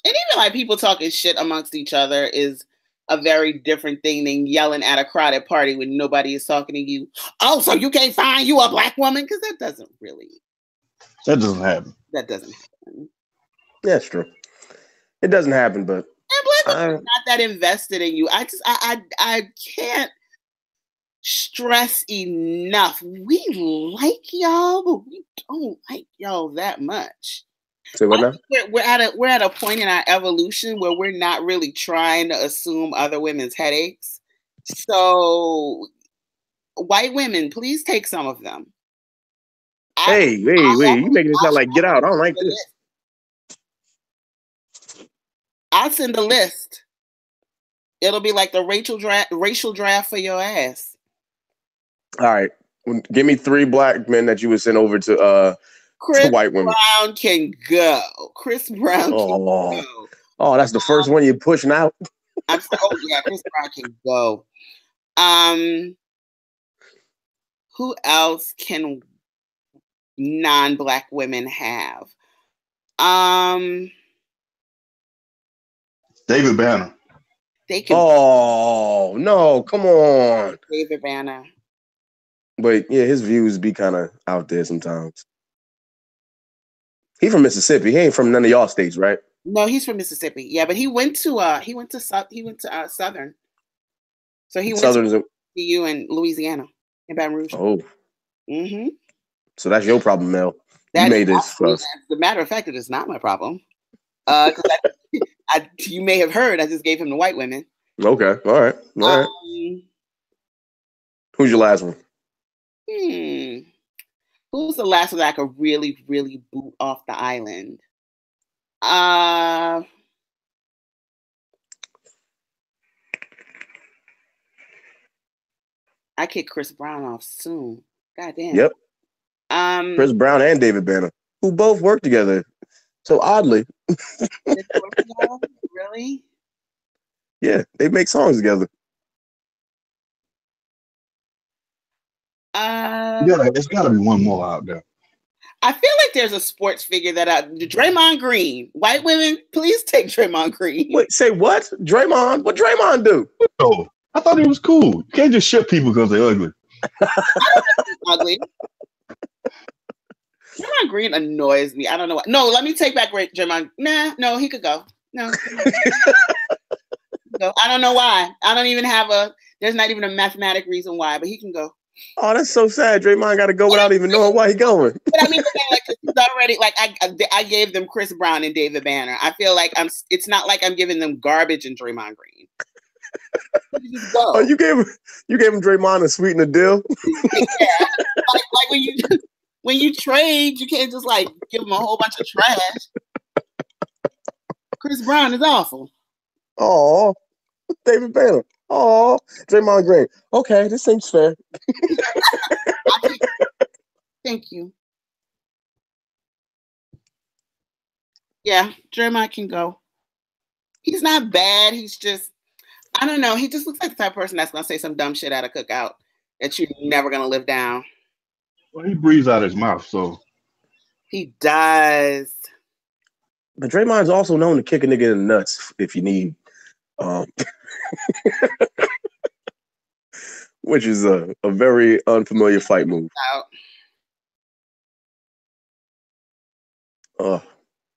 S1: even like people talking shit amongst each other is a very different thing than yelling at a crowded party when nobody is talking to you. Oh, so you can't find you a Black woman? Because that doesn't happen. That doesn't happen.
S2: That's true. It doesn't happen, but
S1: and Black women are not that invested in you. I can't stress enough. We like y'all, but we don't like y'all that much.
S2: Say what now?
S1: We're at a point in our evolution where we're not really trying to assume other women's headaches. So, white women, please take some of them.
S2: Hey, you making it sound like Get Out. I don't like this.
S1: I'll send a list. It'll be like the racial draft for your ass.
S2: All right, give me 3 Black men that you would send over to
S1: Chris
S2: white women.
S1: Brown can go. Chris Brown can go.
S2: Oh, that's the first one you're pushing out?
S1: Chris Brown can go. Who else can non-Black women have?
S3: David Banner.
S1: They can.
S2: Oh no! Come on,
S1: David Banner.
S2: But yeah, his views be kind of out there sometimes. He from Mississippi. He ain't from none of y'all states, right?
S1: No, he's from Mississippi. Yeah, but he went to Southern. So he went to CU in Louisiana in Baton Rouge.
S2: Oh.
S1: Mm-hmm.
S2: So that's your problem, Mel. You made this for us.
S1: As a matter of fact, it is not my problem. Because you may have heard, I just gave him the white women.
S2: Okay. All right. Who's your last one?
S1: Who's the last one that I could really, really boot off the island? I kick Chris Brown off soon. God damn.
S2: Yep. Chris Brown and David Banner, who both work together. So oddly.
S1: Really?
S2: Yeah, they make songs together.
S3: Yeah, there's got to be one more out there.
S1: I feel like there's a sports figure Draymond Green. White women, please take Draymond Green.
S2: Wait, say what? Draymond? What Draymond do?
S3: Oh, I thought he was cool. You can't just ship people because they're ugly.
S1: Ugly. Draymond Green annoys me. I don't know why. No, let me take back Draymond. No, he could go. No. I don't know why. I don't even have there's not even a mathematic reason why, but he can go.
S2: Oh, that's so sad. Draymond got to go without even knowing why he's going.
S1: But I mean, he's already I gave them Chris Brown and David Banner. I feel like it's not like I'm giving them garbage and Draymond Green.
S2: Oh, you gave him Draymond and sweeten the deal.
S1: Yeah, like when you trade, you can't just give him a whole bunch of trash. Chris Brown is awful.
S2: Oh, David Banner. Oh, Draymond Green. Okay, this seems fair.
S1: Thank you. Yeah, Draymond can go. He's not bad. He's just, I don't know. He just looks like the type of person that's going to say some dumb shit at a cookout that you're never going to live down.
S3: Well, he breathes out his mouth, so.
S1: He does.
S2: But Draymond's also known to kick a nigga in the nuts if you need. Which is a very unfamiliar fight move.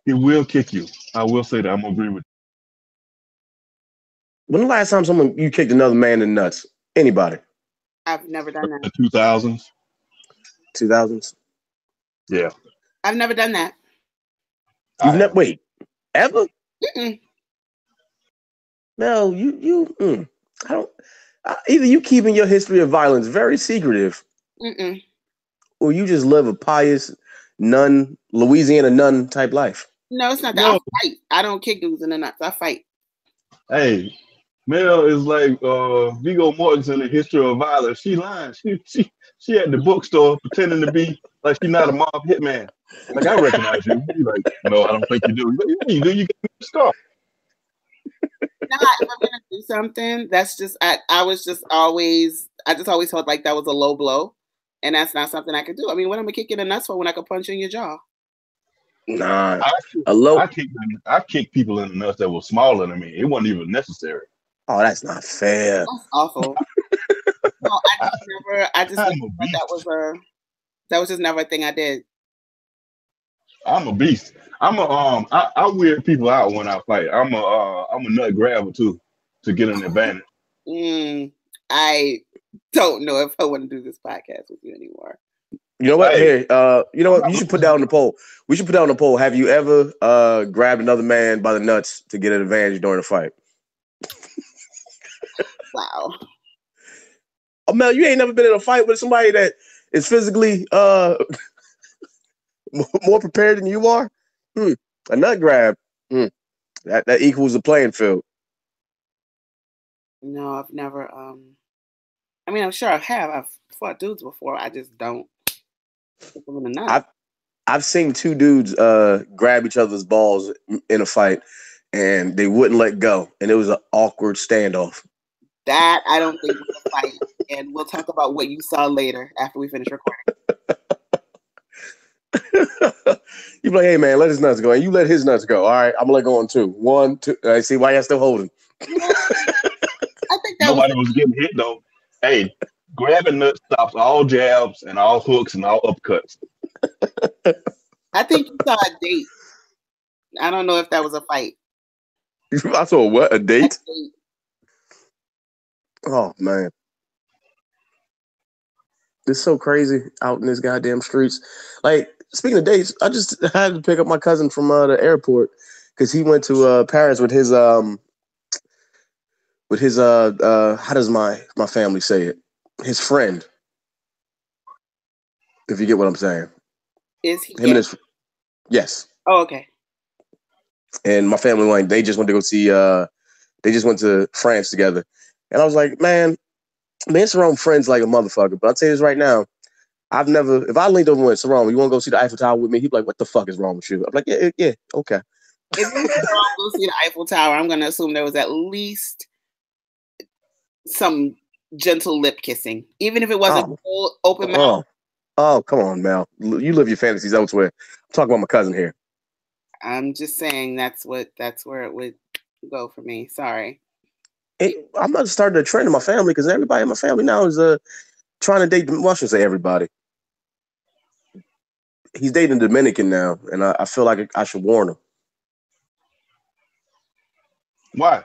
S3: He will kick you. I will say that. I'm going to agree with you.
S2: When the last time you kicked another man in the nuts? Anybody?
S1: I've never done that.
S3: The 2000s?
S2: 2000s?
S3: Yeah.
S1: I've never done that.
S2: Wait, ever?
S1: Mm-mm.
S2: No, I don't. Either you keeping your history of violence very secretive, or you just live a pious Louisiana nun type life.
S1: No, it's not that. I fight. I don't kick dudes in the nuts. I fight.
S3: Hey, Mel is like Viggo Mortensen in the history of violence. She lying. She at the bookstore pretending to be like she's not a mob hitman. Like, I recognize you. You're like, no, I don't think you do. You do. You get the scar.
S1: Not if I'm gonna do something. That's just I just always felt like that was a low blow, and that's not something I could do. I mean, what am I kicking the nuts for when I could punch you in your jaw?
S2: Nah,
S3: I kicked people in the nuts that were smaller than me. It wasn't even necessary.
S2: Oh, that's not fair.
S1: That's awful. No, I just never. That was just never a thing I did.
S3: I'm a beast. I weird people out when I fight. I'm a nut grabber too, to get an advantage.
S1: I don't know if I want to do this podcast with you anymore.
S2: You know what? Hey, you know what? You should put that on the poll. We should put that on the poll. Have you ever grabbed another man by the nuts to get an advantage during a fight?
S1: Wow.
S2: Oh, Mel, you ain't never been in a fight with somebody that is physically more prepared than you are? A nut grab. That equals the playing field.
S1: No, I've never. I mean, I'm sure I have. I've fought dudes before. I just don't.
S2: I've seen two dudes grab each other's balls in a fight, and they wouldn't let go, and it was an awkward standoff.
S1: That I don't think was a fight, and we'll talk about what you saw later after we finish recording.
S2: You be like, hey man, let his nuts go, and you let his nuts go. All right, I'm gonna let go on two. 1, 2. I see why y'all still holding.
S3: Nobody was getting hit though. Hey, grabbing nut stops all jabs and all hooks and all upcuts.
S1: I think you saw a date. I don't know if that was a fight.
S2: I saw what? A date? Oh man. It's so crazy out in this goddamn streets. Like, speaking of dates, I just had to pick up my cousin from the airport because he went to Paris with his how does my family say it? His friend. If you get what I'm saying.
S1: Is he?
S2: Him and his yes.
S1: Oh, okay.
S2: And my family they just went to go see they just went to France together. And I was like, man, Sarone friends like a motherfucker. But I'll tell you this right now. If I linked over with Sarone, you want to go see the Eiffel Tower with me? He'd be like, what the fuck is wrong with you? I'm like, yeah, okay.
S1: If we go see the Eiffel Tower, I'm going to assume there was at least some gentle lip kissing, even if it wasn't full open mouth.
S2: Oh, come on, Mel. You live your fantasies elsewhere. I'm talking about my cousin here.
S1: I'm just saying that's where it would go for me. Sorry.
S2: I'm not starting a trend in my family because everybody in my family now is trying to date. Well, I shouldn't say everybody. He's dating a Dominican now, and I feel like I should warn him.
S3: Why?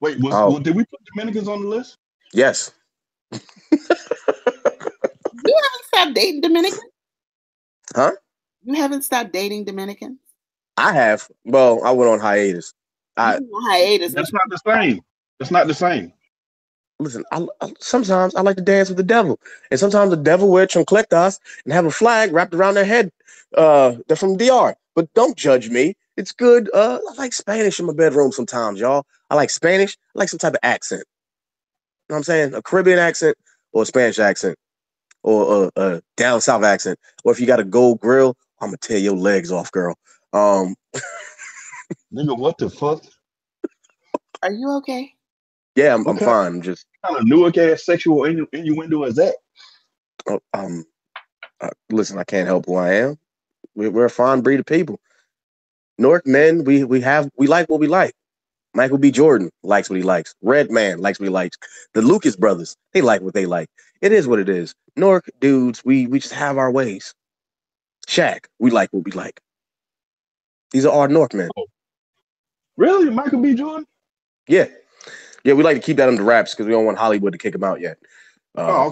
S3: Wait, did we put Dominicans on the list?
S2: Yes.
S1: You haven't stopped dating Dominicans?
S2: Huh?
S1: You haven't stopped dating Dominicans?
S2: I have. Well, I went on hiatus.
S1: Hiatus.
S3: That's not the same. That's not the same.
S2: Listen, sometimes I like to dance with the devil. And sometimes the devil wear chancletas and have a flag wrapped around their head. They're from DR. But don't judge me. It's good. I like Spanish in my bedroom sometimes, y'all. I like Spanish. I like some type of accent. You know what I'm saying? A Caribbean accent or a Spanish accent or a down south accent. Or if you got a gold grill, I'm going to tear your legs off, girl.
S3: Nigga, what the fuck?
S1: Are you okay?
S2: Yeah, I'm fine. I'm just
S3: what kind of Newark ass sexual innuendo is that?
S2: Listen, I can't help who I am. We're a fine breed of people. Newark men, we like what we like. Michael B. Jordan likes what he likes. Redman likes what he likes. The Lucas brothers, they like what they like. It is what it is. Newark dudes, we just have our ways. Shaq, we like what we like. These are our Newark men.
S3: Oh. Really? Michael B. Jordan?
S2: Yeah. Yeah, we like to keep that under wraps because we don't want Hollywood to kick him out yet.
S3: Okay. I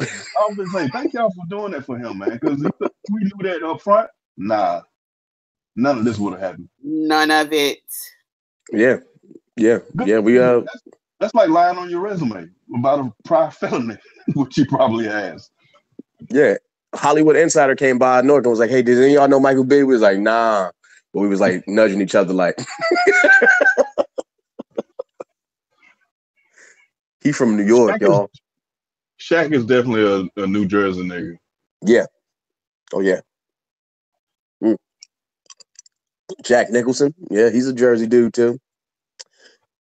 S3: was going to say, thank y'all for doing that for him, man, because we knew that up front. Nah, none of this would have happened.
S1: None of it.
S2: Yeah. We
S3: that's like lying on your resume about a prior felony, which you probably has.
S2: Yeah. Hollywood Insider came by North and was like, hey, did any of y'all know Michael B? We was like, nah. But we was like nudging each other like he from New York, y'all.
S3: Shaq is definitely a New Jersey nigga.
S2: Yeah. Oh, yeah. Jack Nicholson. Yeah, he's a Jersey dude, too.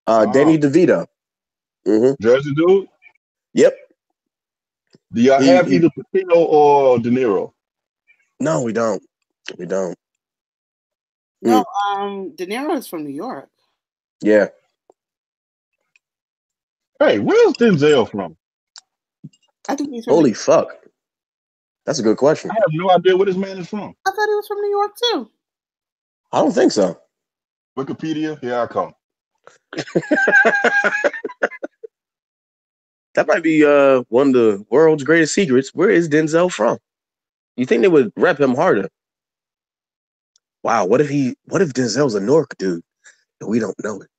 S2: Danny DeVito. Mm-hmm.
S3: Jersey dude?
S2: Yep.
S3: Do y'all have either Pacino or De Niro?
S2: No, we don't. We don't.
S1: No, De Niro is from New York.
S2: Yeah.
S3: Hey, where's Denzel from?
S1: I think he's from
S2: Holy fuck. That's a good question.
S3: I have no idea where this man is from.
S1: I thought he was from New York too.
S2: I don't think so.
S3: Wikipedia, here I come.
S2: That might be one of the world's greatest secrets. Where is Denzel from? You think they would rep him harder? Wow, what if Denzel's a Newark dude and we don't know it?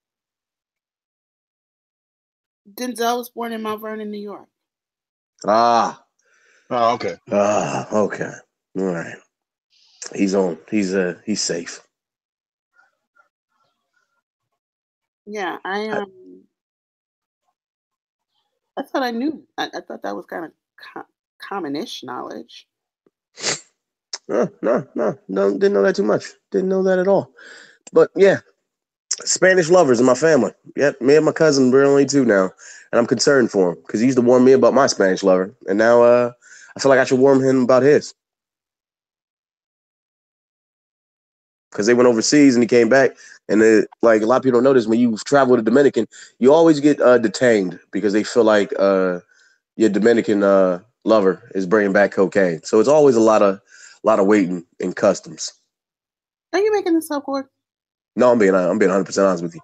S1: Denzel was born in Mount Vernon, New York.
S2: Ah.
S3: Oh, okay.
S2: Okay. All right. He's safe.
S1: Yeah, I thought I knew. I thought that was kind of common-ish knowledge.
S2: No, didn't know that too much. Didn't know that at all. But yeah, Spanish lovers in my family. Yep, me and my cousin, we're only two now, and I'm concerned for him because he used to warn me about my Spanish lover, and now I feel like I should warn him about his. because they went overseas and he came back. And like a lot of people don't know this, when you travel to Dominican, you always get detained because they feel like your Dominican lover is bringing back cocaine. So it's always a lot of waiting in customs.
S1: Are you making this up, Cord?
S2: No, I'm being 100% honest with you.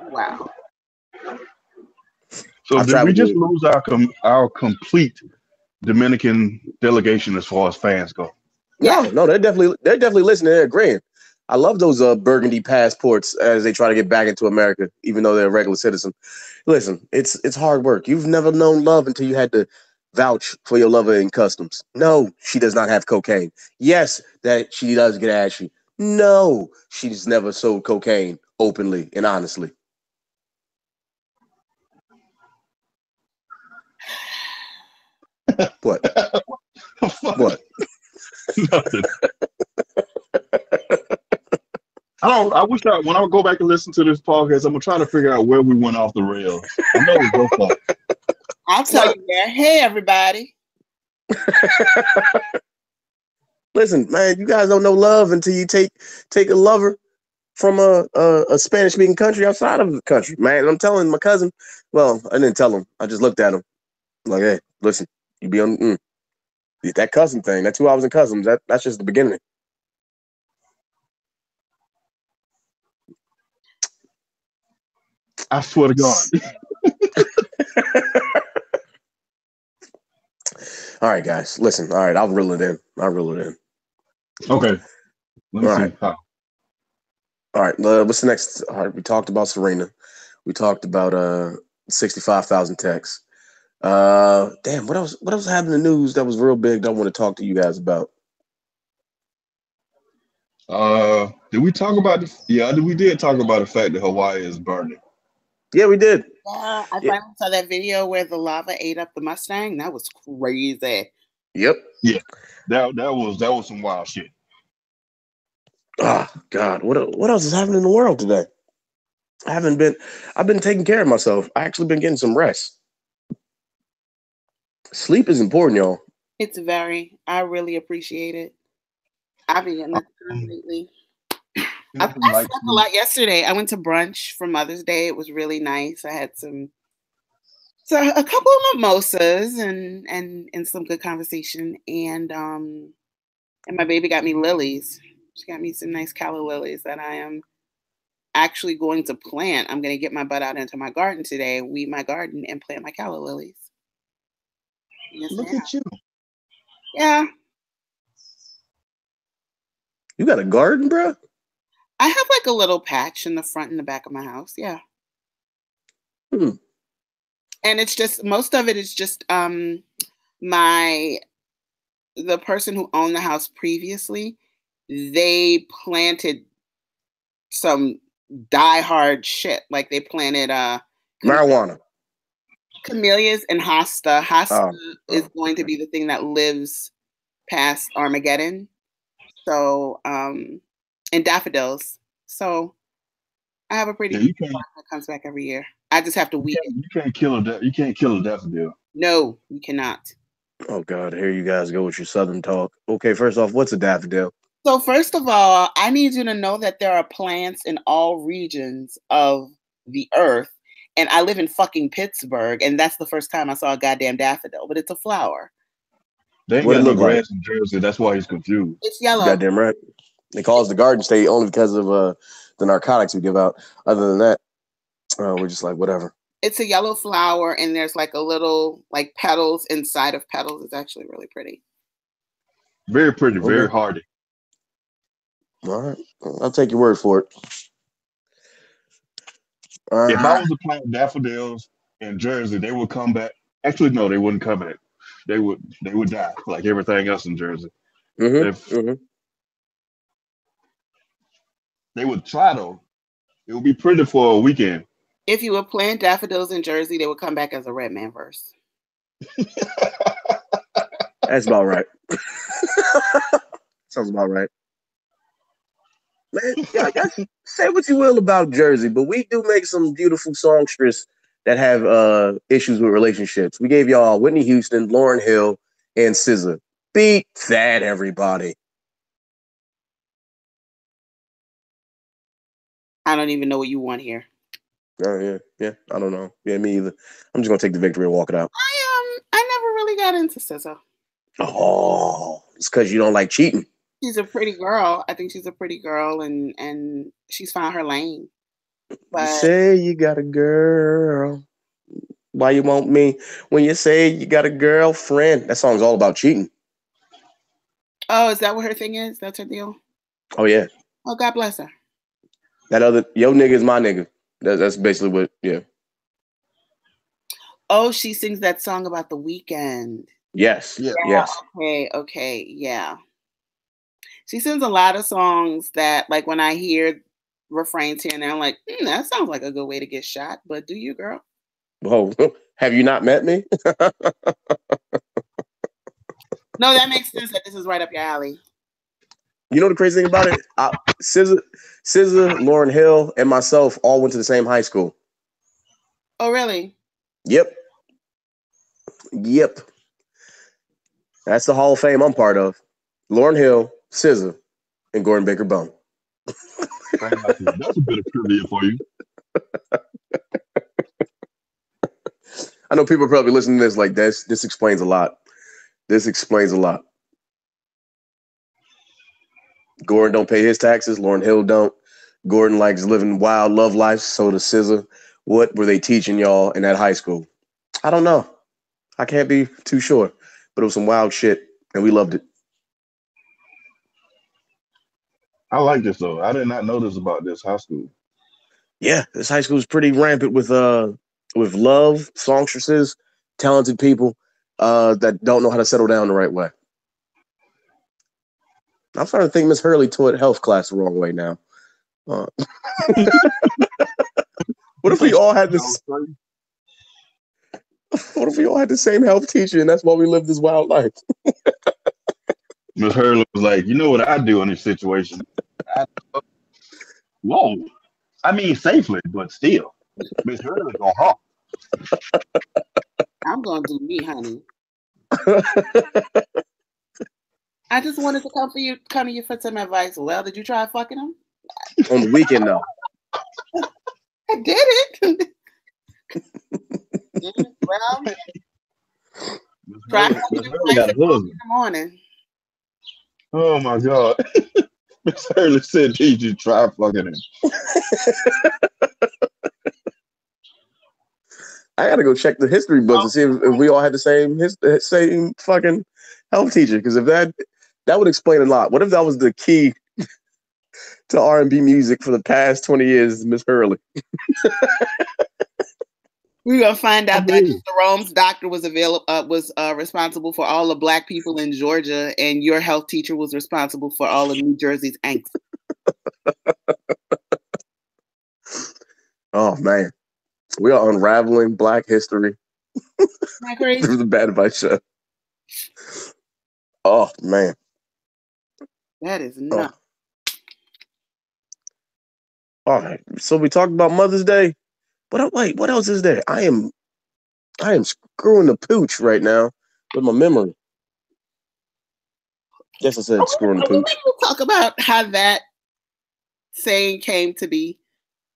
S1: Wow.
S3: So did we just lose our complete Dominican delegation as far as fans go?
S2: No, they're definitely listening. They're agreeing. I love those burgundy passports as they try to get back into America, even though they're a regular citizen. Listen, it's hard work. You've never known love until you had to vouch for your lover in customs. No, she does not have cocaine. Yes, that she does get ashy. No, she's never sold cocaine openly and honestly. What? What?
S3: Nothing. I wish when I go back and listen to this podcast, I'm gonna try to figure out where we went off the rails. I know it's your fault.
S1: I'll tell you there. Hey, everybody.
S2: Listen, man, you guys don't know love until you take a lover from a Spanish-speaking country outside of the country, man. I'm telling my cousin. Well, I didn't tell him. I just looked at him like, hey, listen, you be on that cousin thing. That 2 hours in customs. That's just the beginning.
S3: I swear to God.
S2: All right, guys. Listen. All right, I'll reel it in.
S3: Okay. Let me see.
S2: All right. What's the next? All right. We talked about Serena. We talked about 65,000 texts. Damn. What else happened in the news that was real big that I want to talk to you guys about?
S3: Did we talk about we did talk about the fact that Hawaii is burning.
S2: Yeah, we did.
S1: Yeah, I finally saw that video where the lava ate up the Mustang. That was crazy.
S2: Yep.
S3: Yeah. That was some wild shit.
S2: Oh God, what else is happening in the world today? I've been taking care of myself. I actually been getting some rest. Sleep is important, y'all.
S1: It's I really appreciate it. I've been getting that time lately. I slept a lot yesterday. I went to brunch for Mother's Day. It was really nice. I had a couple of mimosas and some good conversation. And my baby got me lilies. She got me some nice calla lilies that I am actually going to plant. I'm going to get my butt out into my garden today, weed my garden, and plant my calla lilies. Yes,
S3: look at you.
S1: Yeah.
S2: You got a garden, bro?
S1: I have like a little patch in the front and the back of my house. Yeah.
S2: And
S1: it's just, most of it is just the person who owned the house previously, they planted some diehard shit. Like they planted
S2: marijuana,
S1: camellias, and hosta. Hosta is going to be the thing that lives past Armageddon. So and daffodils. So I have a pretty that comes back every year. I just have to weed it.
S3: You can't kill a daffodil.
S1: No, you cannot.
S2: Oh God, here you guys go with your Southern talk. Okay, first off, what's a daffodil?
S1: So first of all, I need you to know that there are plants in all regions of the earth. And I live in fucking Pittsburgh, and that's the first time I saw a goddamn daffodil, but it's a flower.
S3: They ain't got no grass in Jersey. That's why he's confused.
S1: It's yellow.
S2: Goddamn right. They call us the Garden State only because of the narcotics we give out. Other than that, we're just like, whatever.
S1: It's a yellow flower, and there's like a little like petals inside of petals. It's actually really pretty.
S3: Very pretty, very hardy.
S2: All right. I'll take your word for it.
S3: If I was to plant daffodils in Jersey, they would come back. Actually, no, they wouldn't come back. They would die like everything else in Jersey. They would try though. It would be pretty for a weekend.
S1: If you would plant daffodils in Jersey, they would come back as a Redman verse.
S2: That's about right. Sounds about right. Man, yeah, say what you will about Jersey, but we do make some beautiful songsters that have issues with relationships. We gave y'all Whitney Houston, Lauryn Hill, and SZA. Beat that, everybody.
S1: I don't even know what you want here.
S2: Oh yeah. I don't know. Yeah, me either. I'm just gonna take the victory and walk it out.
S1: I never really got into SZA.
S2: Oh, it's because you don't like cheating.
S1: She's a pretty girl. I think she's a pretty girl, and she's found her lane. But
S2: you say you got a girl. Why you want me? When you say you got a girlfriend, that song's all about cheating.
S1: Oh, is that what her thing is? That's her deal?
S2: Oh yeah.
S1: Oh, God bless her.
S2: That other yo nigga is my nigga. That's basically what. Yeah.
S1: Oh, she sings that song about the weekend.
S2: Yes.
S1: Yeah.
S2: Yes.
S1: Okay. Yeah. She sings a lot of songs that, like, when I hear refrains here and there, I'm like, that sounds like a good way to get shot. But do you, girl?
S2: Whoa. Have you not met me?
S1: No, that makes sense that this is right up your alley.
S2: You know the crazy thing about it? SZA, Lauryn Hill, and myself all went to the same high school.
S1: Oh, really?
S2: Yep. That's the Hall of Fame I'm part of. Lauryn Hill, SZA, and Gordon Baker Bone.
S3: That's a bit of trivia for you.
S2: I know people are probably listening to this like this. This explains a lot. Gordon don't pay his taxes. Lauryn Hill don't. Gordon likes living wild love life. So does SZA. What were they teaching y'all in that high school? I don't know. I can't be too sure. But it was some wild shit, and we loved it.
S3: I like this though. I did not know this about this high school.
S2: Yeah, this high school is pretty rampant with love, songstresses, talented people that don't know how to settle down the right way. I'm starting to think Miss Hurley taught health class the wrong way now. What if we all had this? What if we all had the same health teacher, and that's why we live this wild life?
S3: Miss Hurley was like, you know what I do in this situation? Whoa. I mean, safely, but still. Miss Hurley's gonna hawk.
S1: I'm gonna do me, honey. I just wanted to come to you for some advice. Well, did you try fucking him?
S2: On the weekend, though.
S1: I did it. Well, try fucking him in the morning.
S3: Oh my God. Miss Hurley said, did you try fucking him?
S2: I gotta go check the history books and see if we all had the same fucking health teacher. Because if that would explain a lot. What if that was the key to R&B music for the past 20 years, Miss Hurley?
S1: We're gonna find out that Jerome's doctor was responsible for all the black people in Georgia, and your health teacher was responsible for all of New Jersey's angst.
S2: Oh man, we are unraveling Black history through the Bad Advice Show. Oh man,
S1: that is nuts.
S2: All right, so we talked about Mother's Day. But wait, what else is there? I am screwing the pooch right now with my memory. Guess I said screwing the pooch.
S1: We'll talk about how that saying came to be,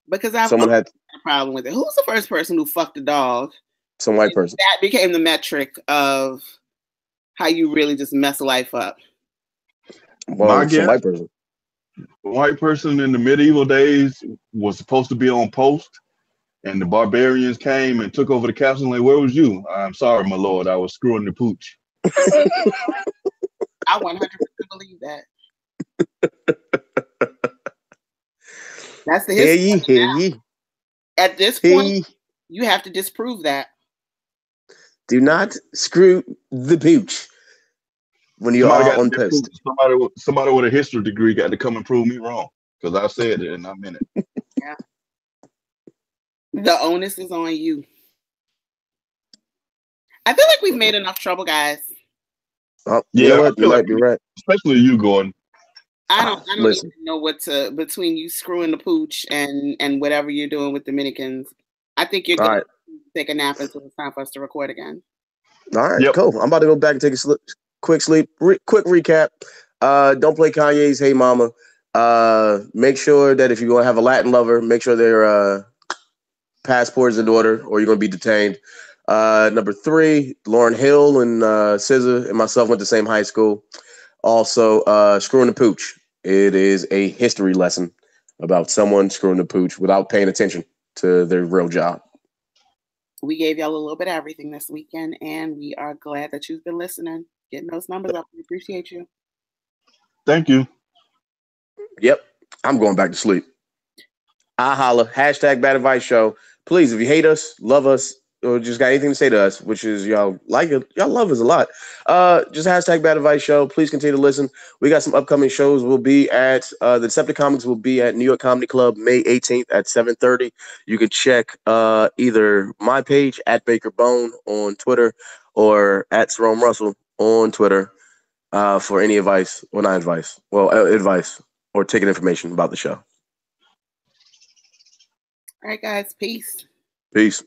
S1: because someone had a problem with it. Who's the first person who fucked a dog?
S2: Some white person.
S1: That became the metric of how you really just mess life up.
S2: Well, some white person.
S3: White person in the medieval days was supposed to be on post. And the barbarians came and took over the castle. Like, where was you? I'm sorry, my lord. I was screwing the pooch.
S1: I 100% believe that. That's the history. At this point, you have to disprove that.
S2: Do not screw the pooch when you're all unpissed.
S3: Somebody with a history degree got to come and prove me wrong, because I said it and I meant it.
S1: Yeah. The onus is on you. I feel like we've made enough trouble, guys.
S2: You know what? You might be right.
S3: Especially you, Gordon.
S1: I don't even know between you screwing the pooch and whatever you're doing with Dominicans. I think you're going to take a nap until it's time for us to record again.
S2: All right, cool. I'm about to go back and take a quick sleep. Quick recap. Don't play Kanye's Hey Mama. Make sure that if you're going to have a Latin lover, make sure their passport's in order or you're going to be detained. Number 3, Lauryn Hill and SZA and myself went to the same high school. Also, screwing the pooch. It is a history lesson about someone screwing the pooch without paying attention to their real job.
S1: We gave y'all a little bit of everything this weekend, and we are glad that you've been listening, getting those numbers up. We appreciate you.
S3: Thank you.
S2: Yep. I'm going back to sleep. I holla. Hashtag Bad Advice Show. Please, if you hate us, love us, or just got anything to say to us, which is y'all like it, y'all love us a lot. Just hashtag Bad Advice Show. Please continue to listen. We got some upcoming shows. We'll be at the Decepticomics will be at New York Comedy Club May 18th at 7:30. You can check either my page at Baker Bone on Twitter or at Jerome Russell on Twitter for any advice, or not advice, advice or ticket information about the show.
S1: All right, guys. Peace.
S2: Peace.